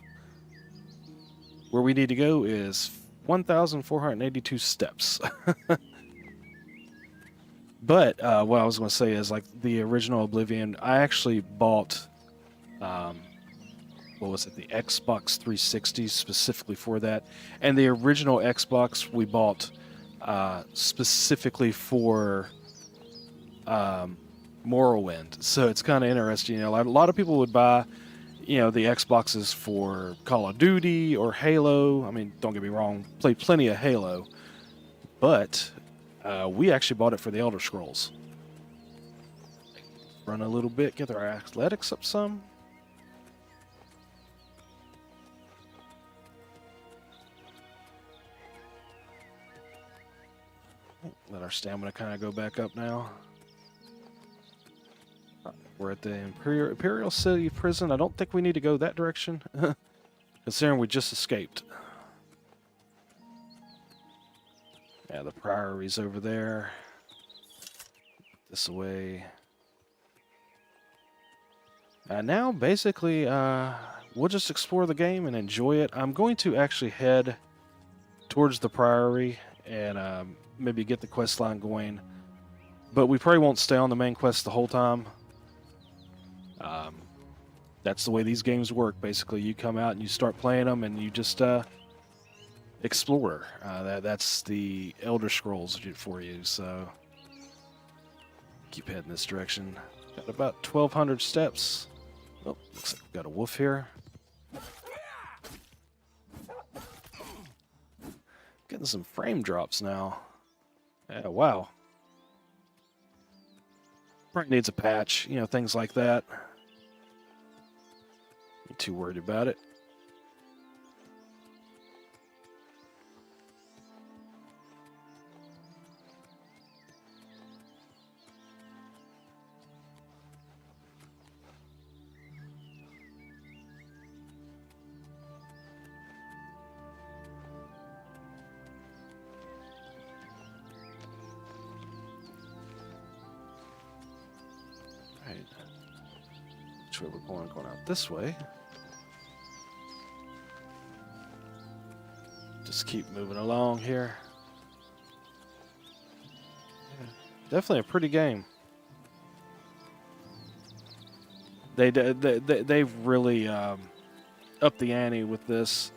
Where we need to go is 1,482 steps. But what I was going to say is, like, the original Oblivion, I actually bought, what was it, the Xbox 360 specifically for that. And the original Xbox we bought specifically for Morrowind. So it's kind of interesting. You know, a lot of people would buy, you know, the Xboxes for Call of Duty or Halo. I mean, don't get me wrong, played plenty of Halo. But we actually bought it for the Elder Scrolls. Run a little bit, get our athletics up some. Let our stamina kind of go back up now. We're at the Imperial City Prison. I don't think we need to go that direction, considering we just escaped. Yeah, the Priory's over there. This way. Now, basically, we'll just explore the game and enjoy it. I'm going to actually head towards the Priory and maybe get the quest line going. But we probably won't stay on the main quest the whole time. That's the way these games work, basically. You come out and you start playing them and you just explore. That's the Elder Scrolls for you, so keep heading this direction. Got about 1,200 steps. Oh, looks like we've got a wolf here. Getting some frame drops now. Yeah, wow. Probably needs a patch, you know, things like that. Not too worried about it. Right. Which way we're going out this way. Just keep moving along here. Yeah, definitely a pretty game. They've really upped the ante with this.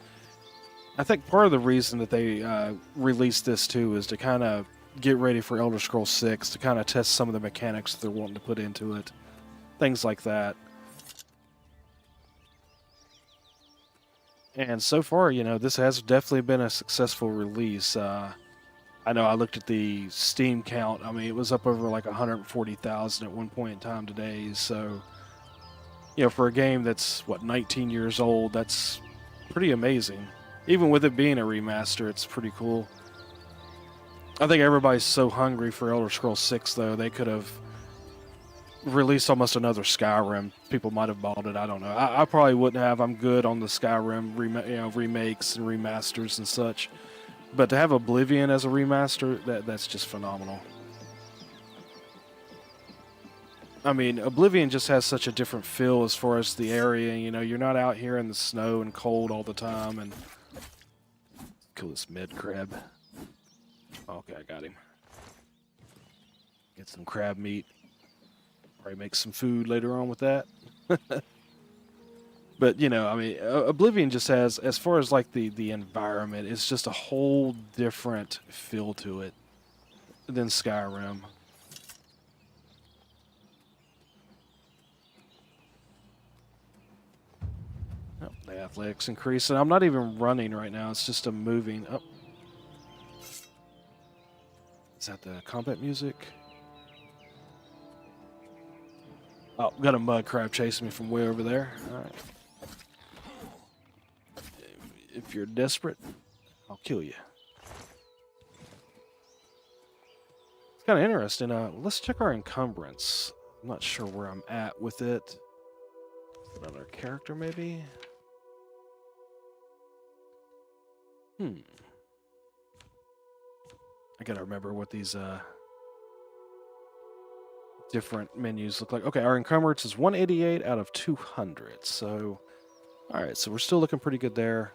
I think part of the reason that they released this too is to kind of get ready for Elder Scrolls 6, to kind of test some of the mechanics that they're wanting to put into it. Things like that. And so far, you know, this has definitely been a successful release. I know I looked at the Steam count. I mean, it was up over like 140,000 at one point in time today. So, you know, for a game that's, what, 19 years old, that's pretty amazing. Even with it being a remaster, it's pretty cool. I think everybody's so hungry for Elder Scrolls 6, though. They could have released almost another Skyrim. People might have bought it. I don't know. I probably wouldn't have. I'm good on the Skyrim remakes and remasters and such. But to have Oblivion as a remaster, that's just phenomenal. I mean, Oblivion just has such a different feel as far as the area. You know, you're not out here in the snow and cold all the time. And kill this mid crab. Okay, I got him. Get some crab meat. Probably make some food later on with that. But you know, I mean, Oblivion just has, as far as like the environment, it's just a whole different feel to it than Skyrim. Oh, the athletics increase, and I'm not even running right now. It's just a moving. Oh, is that the combat music? Oh, got a mud crab chasing me from way over there. All right. If you're desperate, I'll kill you. It's kind of interesting. Let's check our encumbrance. I'm not sure where I'm at with it. Another character, maybe? I gotta remember what these different menus look like. Okay, our encumbrance is 188 out of 200. So, all right, so we're still looking pretty good there.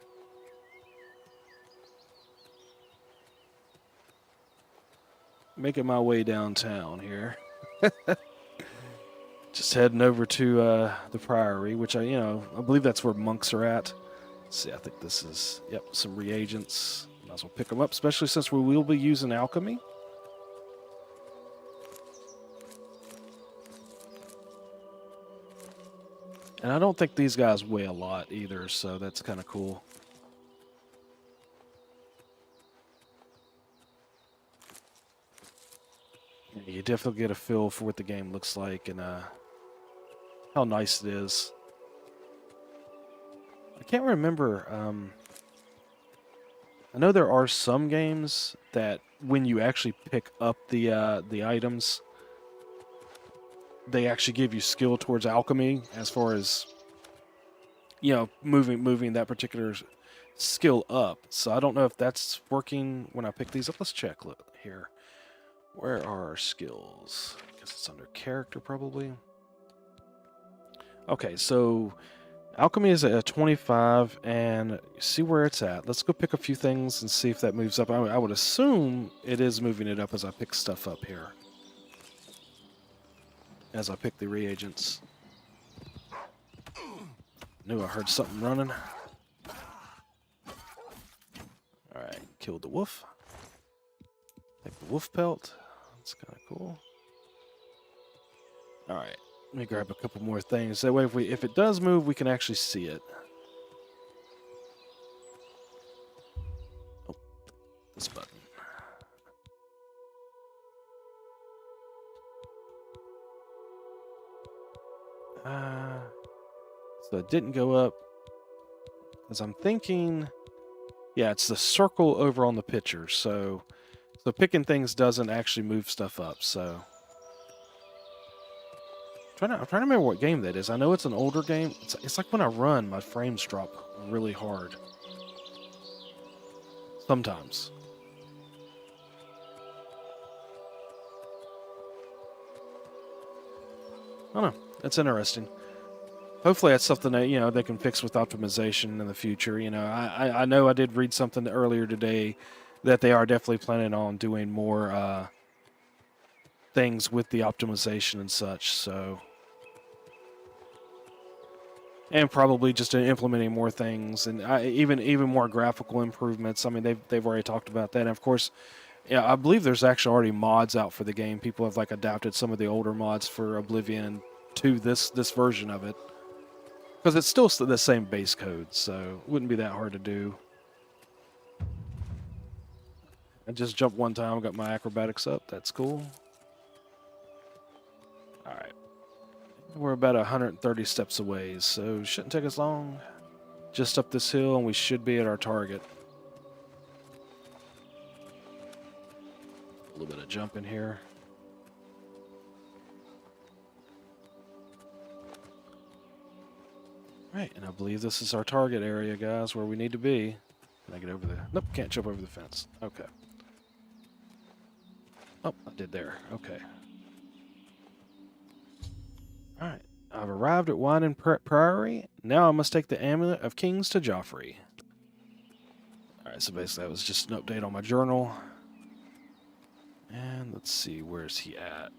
Making my way downtown here. Just heading over to the Priory, which I believe that's where monks are at. Let's see, I think this is, yep, some reagents. Might as well pick them up, especially since we will be using alchemy. And I don't think these guys weigh a lot either, so that's kind of cool. You definitely get a feel for what the game looks like and how nice it is. I can't remember. I know there are some games that when you actually pick up the items, they actually give you skill towards alchemy as far as moving that particular skill up. So I don't know if that's working when I pick these up. Let's check here. Where are our skills? I guess it's under character probably. Okay, so alchemy is at 25, and see where it's at. Let's go pick a few things and see if that moves up. I would assume it is moving it up as I pick stuff up here. As I pick the reagents. Knew I heard something running. Alright, killed the wolf. Take the wolf pelt. That's kind of cool. Alright, let me grab a couple more things. That way if it does move, we can actually see it. Oh, this button. So it didn't go up. Because I'm thinking, yeah, it's the circle over on the picture. So picking things doesn't actually move stuff up. So I'm trying to remember what game that is. I know it's an older game. It's like when I run, my frames drop really hard. Sometimes. I don't know. That's interesting. Hopefully that's something that, they can fix with optimization in the future. I know I did read something earlier today that they are definitely planning on doing more things with the optimization and such, so. And probably just implementing more things and even more graphical improvements. I mean, they've already talked about that. And of course, I believe there's actually already mods out for the game. People have adapted some of the older mods for Oblivion to this version of it. Because it's still the same base code, so it wouldn't be that hard to do. I just jumped one time, got my acrobatics up. That's cool. Alright. We're about 130 steps away, so shouldn't take us long. Just up this hill, and we should be at our target. A little bit of jump in here. Right, and I believe this is our target area, guys, where we need to be. Can I get over there? Nope, can't jump over the fence. Okay. Oh, I did there. Okay. Alright, I've arrived at Wine and Priory. Now I must take the Amulet of Kings to Joffrey. Alright, so basically that was just an update on my journal. And let's see, where's he at?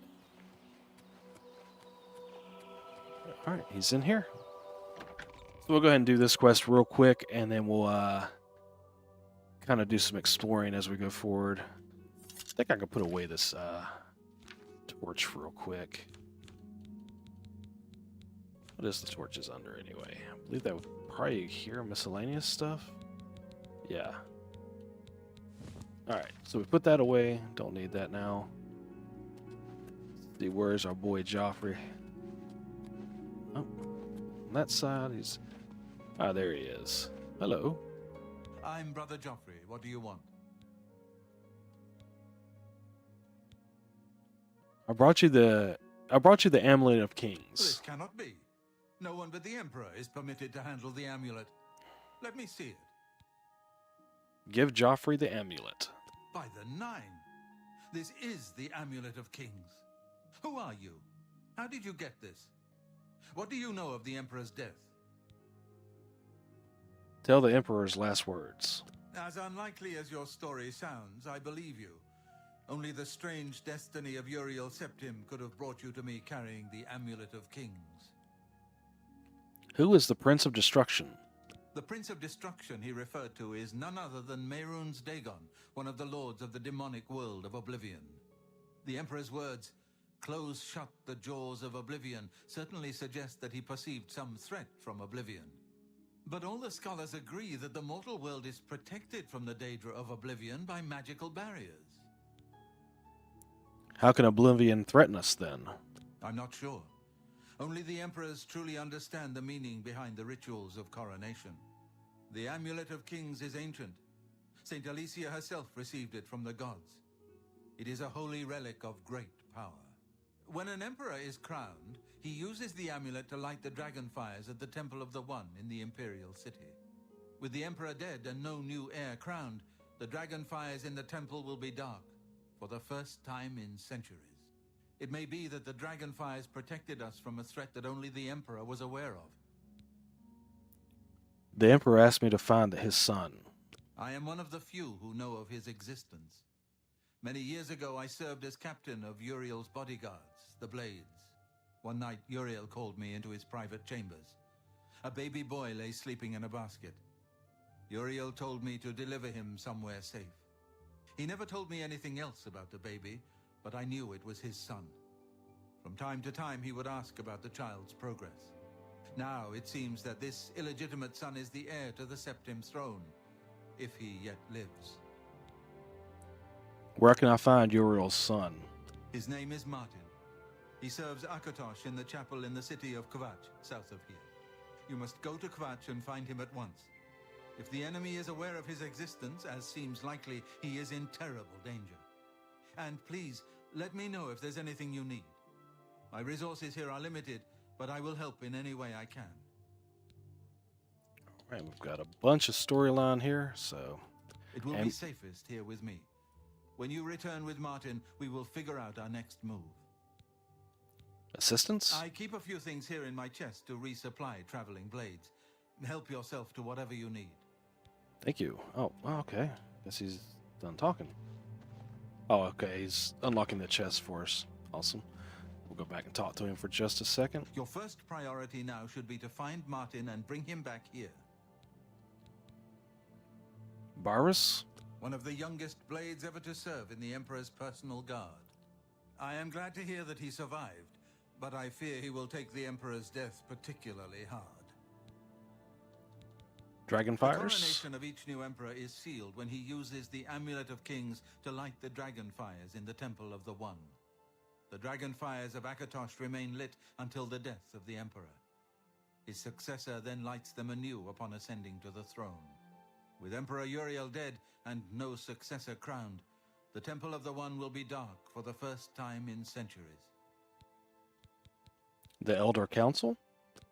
Alright, he's in here. we'll go ahead and do this quest real quick, and then we'll kind of do some exploring as we go forward. I think I can put away this torch real quick. What is the torches under anyway? I believe that would probably hear miscellaneous stuff. Yeah. Alright, so we put that away. Don't need that now. Let's see, where's our boy Joffrey? Oh, on that side, he's... Ah, there he is. Hello. I'm Brother Joffrey. What do you want? I brought you the Amulet of This Kings. cannot be. No one but the Emperor is permitted to handle the amulet. Let me see it. Give Joffrey the amulet. By the Nine! This is the Amulet of Kings. Who are you? How did you get this? What do you know of the Emperor's death? Tell the Emperor's last words. As unlikely as your story sounds, I believe you. Only the strange destiny of Uriel Septim could have brought you to me carrying the Amulet of Kings. Who is the Prince of Destruction? The Prince of Destruction he referred to is none other than Mehrunes Dagon, one of the lords of the demonic world of Oblivion. The Emperor's words, "Close shut the jaws of Oblivion," certainly suggest that he perceived some threat from Oblivion. But all the scholars agree that the mortal world is protected from the danger of Oblivion by magical barriers. How can Oblivion threaten us then? I'm not sure. Only the Emperors truly understand the meaning behind the rituals of coronation. The Amulet of Kings is ancient. Saint Alicia herself received it from the gods. It is a holy relic of great power. When an emperor is crowned, he uses the amulet to light the dragon fires at the Temple of the One in the Imperial City. With the emperor dead and no new heir crowned, the dragon fires in the temple will be dark, for the first time in centuries. It may be that the dragon fires protected us from a threat that only the Emperor was aware of. The Emperor asked me to find his son. I am one of the few who know of his existence. Many years ago, I served as captain of Uriel's bodyguards, the Blades. One night, Uriel called me into his private chambers. A baby boy lay sleeping in a basket. Uriel told me to deliver him somewhere safe. He never told me anything else about the baby, but I knew it was his son. From time to time, he would ask about the child's progress. Now, it seems that this illegitimate son is the heir to the Septim throne, if he yet lives. Where can I find Uriel's son? His name is Martin. He serves Akatosh in the chapel in the city of Kvatch, south of here. You must go to Kvatch and find him at once. If the enemy is aware of his existence, as seems likely, he is in terrible danger. And please, let me know if there's anything you need. My resources here are limited, but I will help in any way I can. All right, we've got a bunch of storyline here, so... It will be safest here with me. When you return with Martin, we will figure out our next move. Assistance? I keep a few things here in my chest to resupply traveling blades. Help yourself to whatever you need. Thank you. Oh, okay. Guess he's done talking. Oh, okay. He's unlocking the chest for us. Awesome. We'll go back and talk to him for just a second. Your first priority now should be to find Martin and bring him back here. Barus? One of the youngest blades ever to serve in the Emperor's personal guard. I am glad to hear that he survived, but I fear he will take the Emperor's death particularly hard. Dragonfires? The coronation of each new emperor is sealed when he uses the Amulet of Kings to light the dragon fires in the Temple of the One. The dragon fires of Akatosh remain lit until the death of the emperor. His successor then lights them anew upon ascending to the throne. With Emperor Uriel dead and no successor crowned, the Temple of the One will be dark for the first time in centuries. The Elder Council?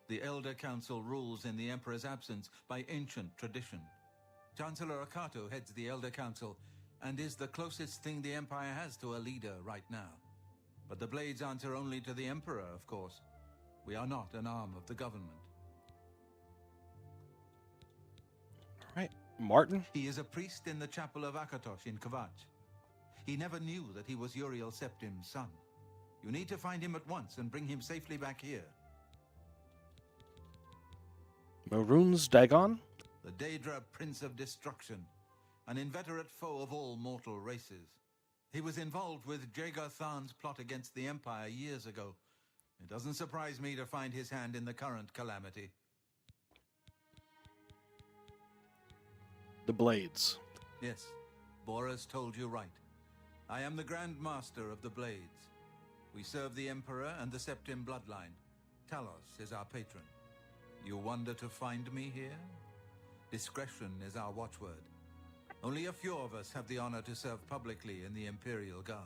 The Elder Council rules in the Emperor's absence by ancient tradition. Chancellor Akato heads the Elder Council and is the closest thing the Empire has to a leader right now. But the Blades answer only to the Emperor, of course. We are not an arm of the government. All right. Martin? He is a priest in the chapel of Akatosh in Kvatch. He never knew that he was Uriel Septim's son. You need to find him at once and bring him safely back here. Maroon's Dagon? The Daedra Prince of Destruction, an inveterate foe of all mortal races. He was involved with Jaeger Tharn's plot against the Empire years ago. It doesn't surprise me to find his hand in the current calamity. The Blades. Yes, Boris told you right. I am the Grand Master of the Blades. We serve the Emperor and the Septim bloodline. Talos is our patron. You wonder to find me here? Discretion is our watchword. Only a few of us have the honor to serve publicly in the Imperial Guard.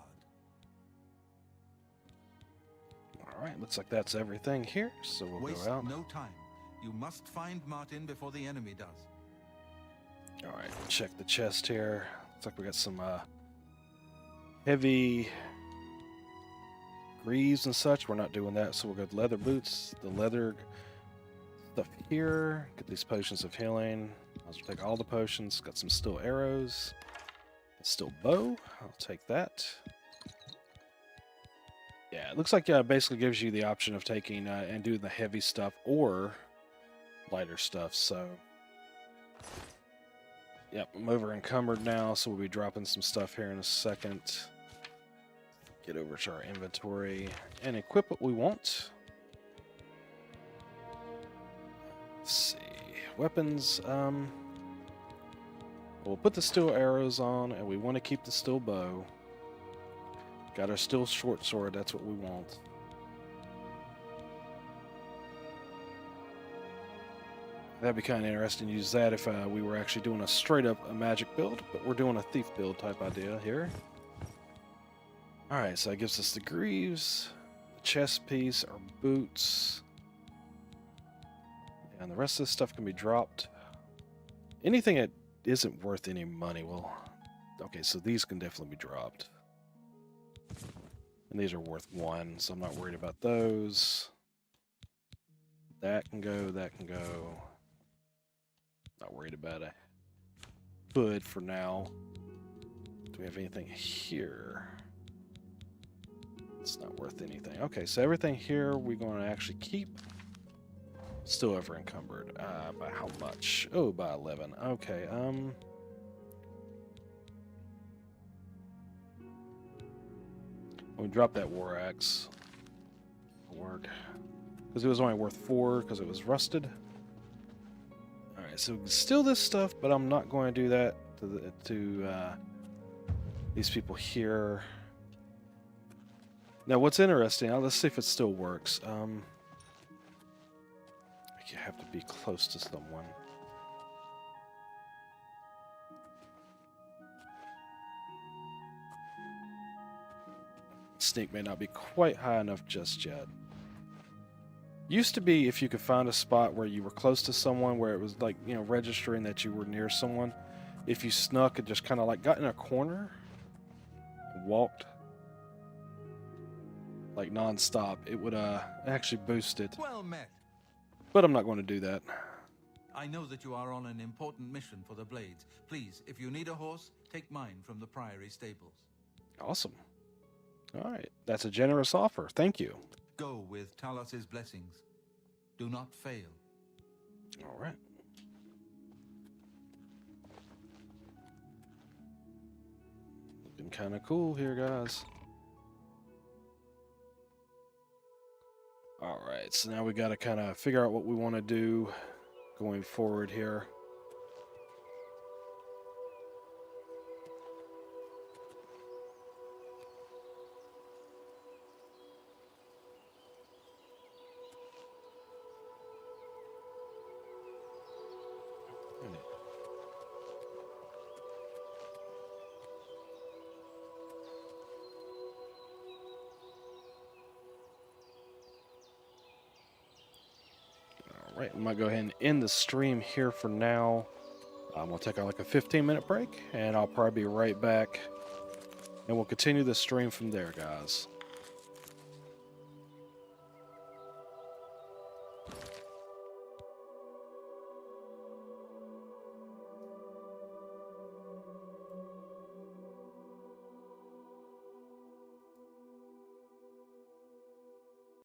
Alright, looks like that's everything here, so we'll Waste go out. no time. You must find Martin before the enemy does. Alright, check the chest here. Looks like we got some heavy greaves and such. We're not doing that, so we'll go to leather boots, the leather stuff here. Get these potions of healing. I'll just take all the potions. Got some steel arrows. A steel bow. I'll take that. Yeah, it looks like it basically gives you the option of taking and doing the heavy stuff or lighter stuff, so... Yep, I'm over encumbered now, so we'll be dropping some stuff here in a second. Get over to our inventory and equip what we want. Let's see. Weapons, we'll put the steel arrows on, and we want to keep the steel bow. Got our steel short sword, that's what we want. That'd be kind of interesting to use that if we were actually doing a straight-up magic build, but we're doing a thief build type idea here. Alright, so that gives us the greaves, the chest piece, our boots, and the rest of this stuff can be dropped. Anything that isn't worth any money, well, okay, so these can definitely be dropped. And these are worth 1, so I'm not worried about those. That can go, that can go. Not worried about it. Hood for now. Do we have anything here? It's not worth anything. Okay, so everything here we're going to actually keep. Still over encumbered. By how much? Oh, by 11. Okay, we drop that war axe. Work. Because it was only worth 4 because it was rusted. Alright, so we can steal this stuff, but I'm not going to do that to these people here. Now, what's interesting, let's see if it still works. You have to be close to someone. Sneak may not be quite high enough just yet. Used to be if you could find a spot where you were close to someone, where it was like, you know, registering that you were near someone. If you snuck and just kind of like got in a corner and walked like non-stop, it would actually boost it. Well met. But I'm not going to do that. I know that you are on an important mission for the Blades. Please, if you need a horse, take mine from the Priory stables. Awesome. All right. That's a generous offer. Thank you. Go with Talos' blessings. Do not fail. All right. Looking kind of cool here, guys. All right, so now we got to kind of figure out what we want to do going forward here. Alright, I might go ahead and end the stream here for now. We'll take like a 15-minute break, and I'll probably be right back. And we'll continue the stream from there, guys.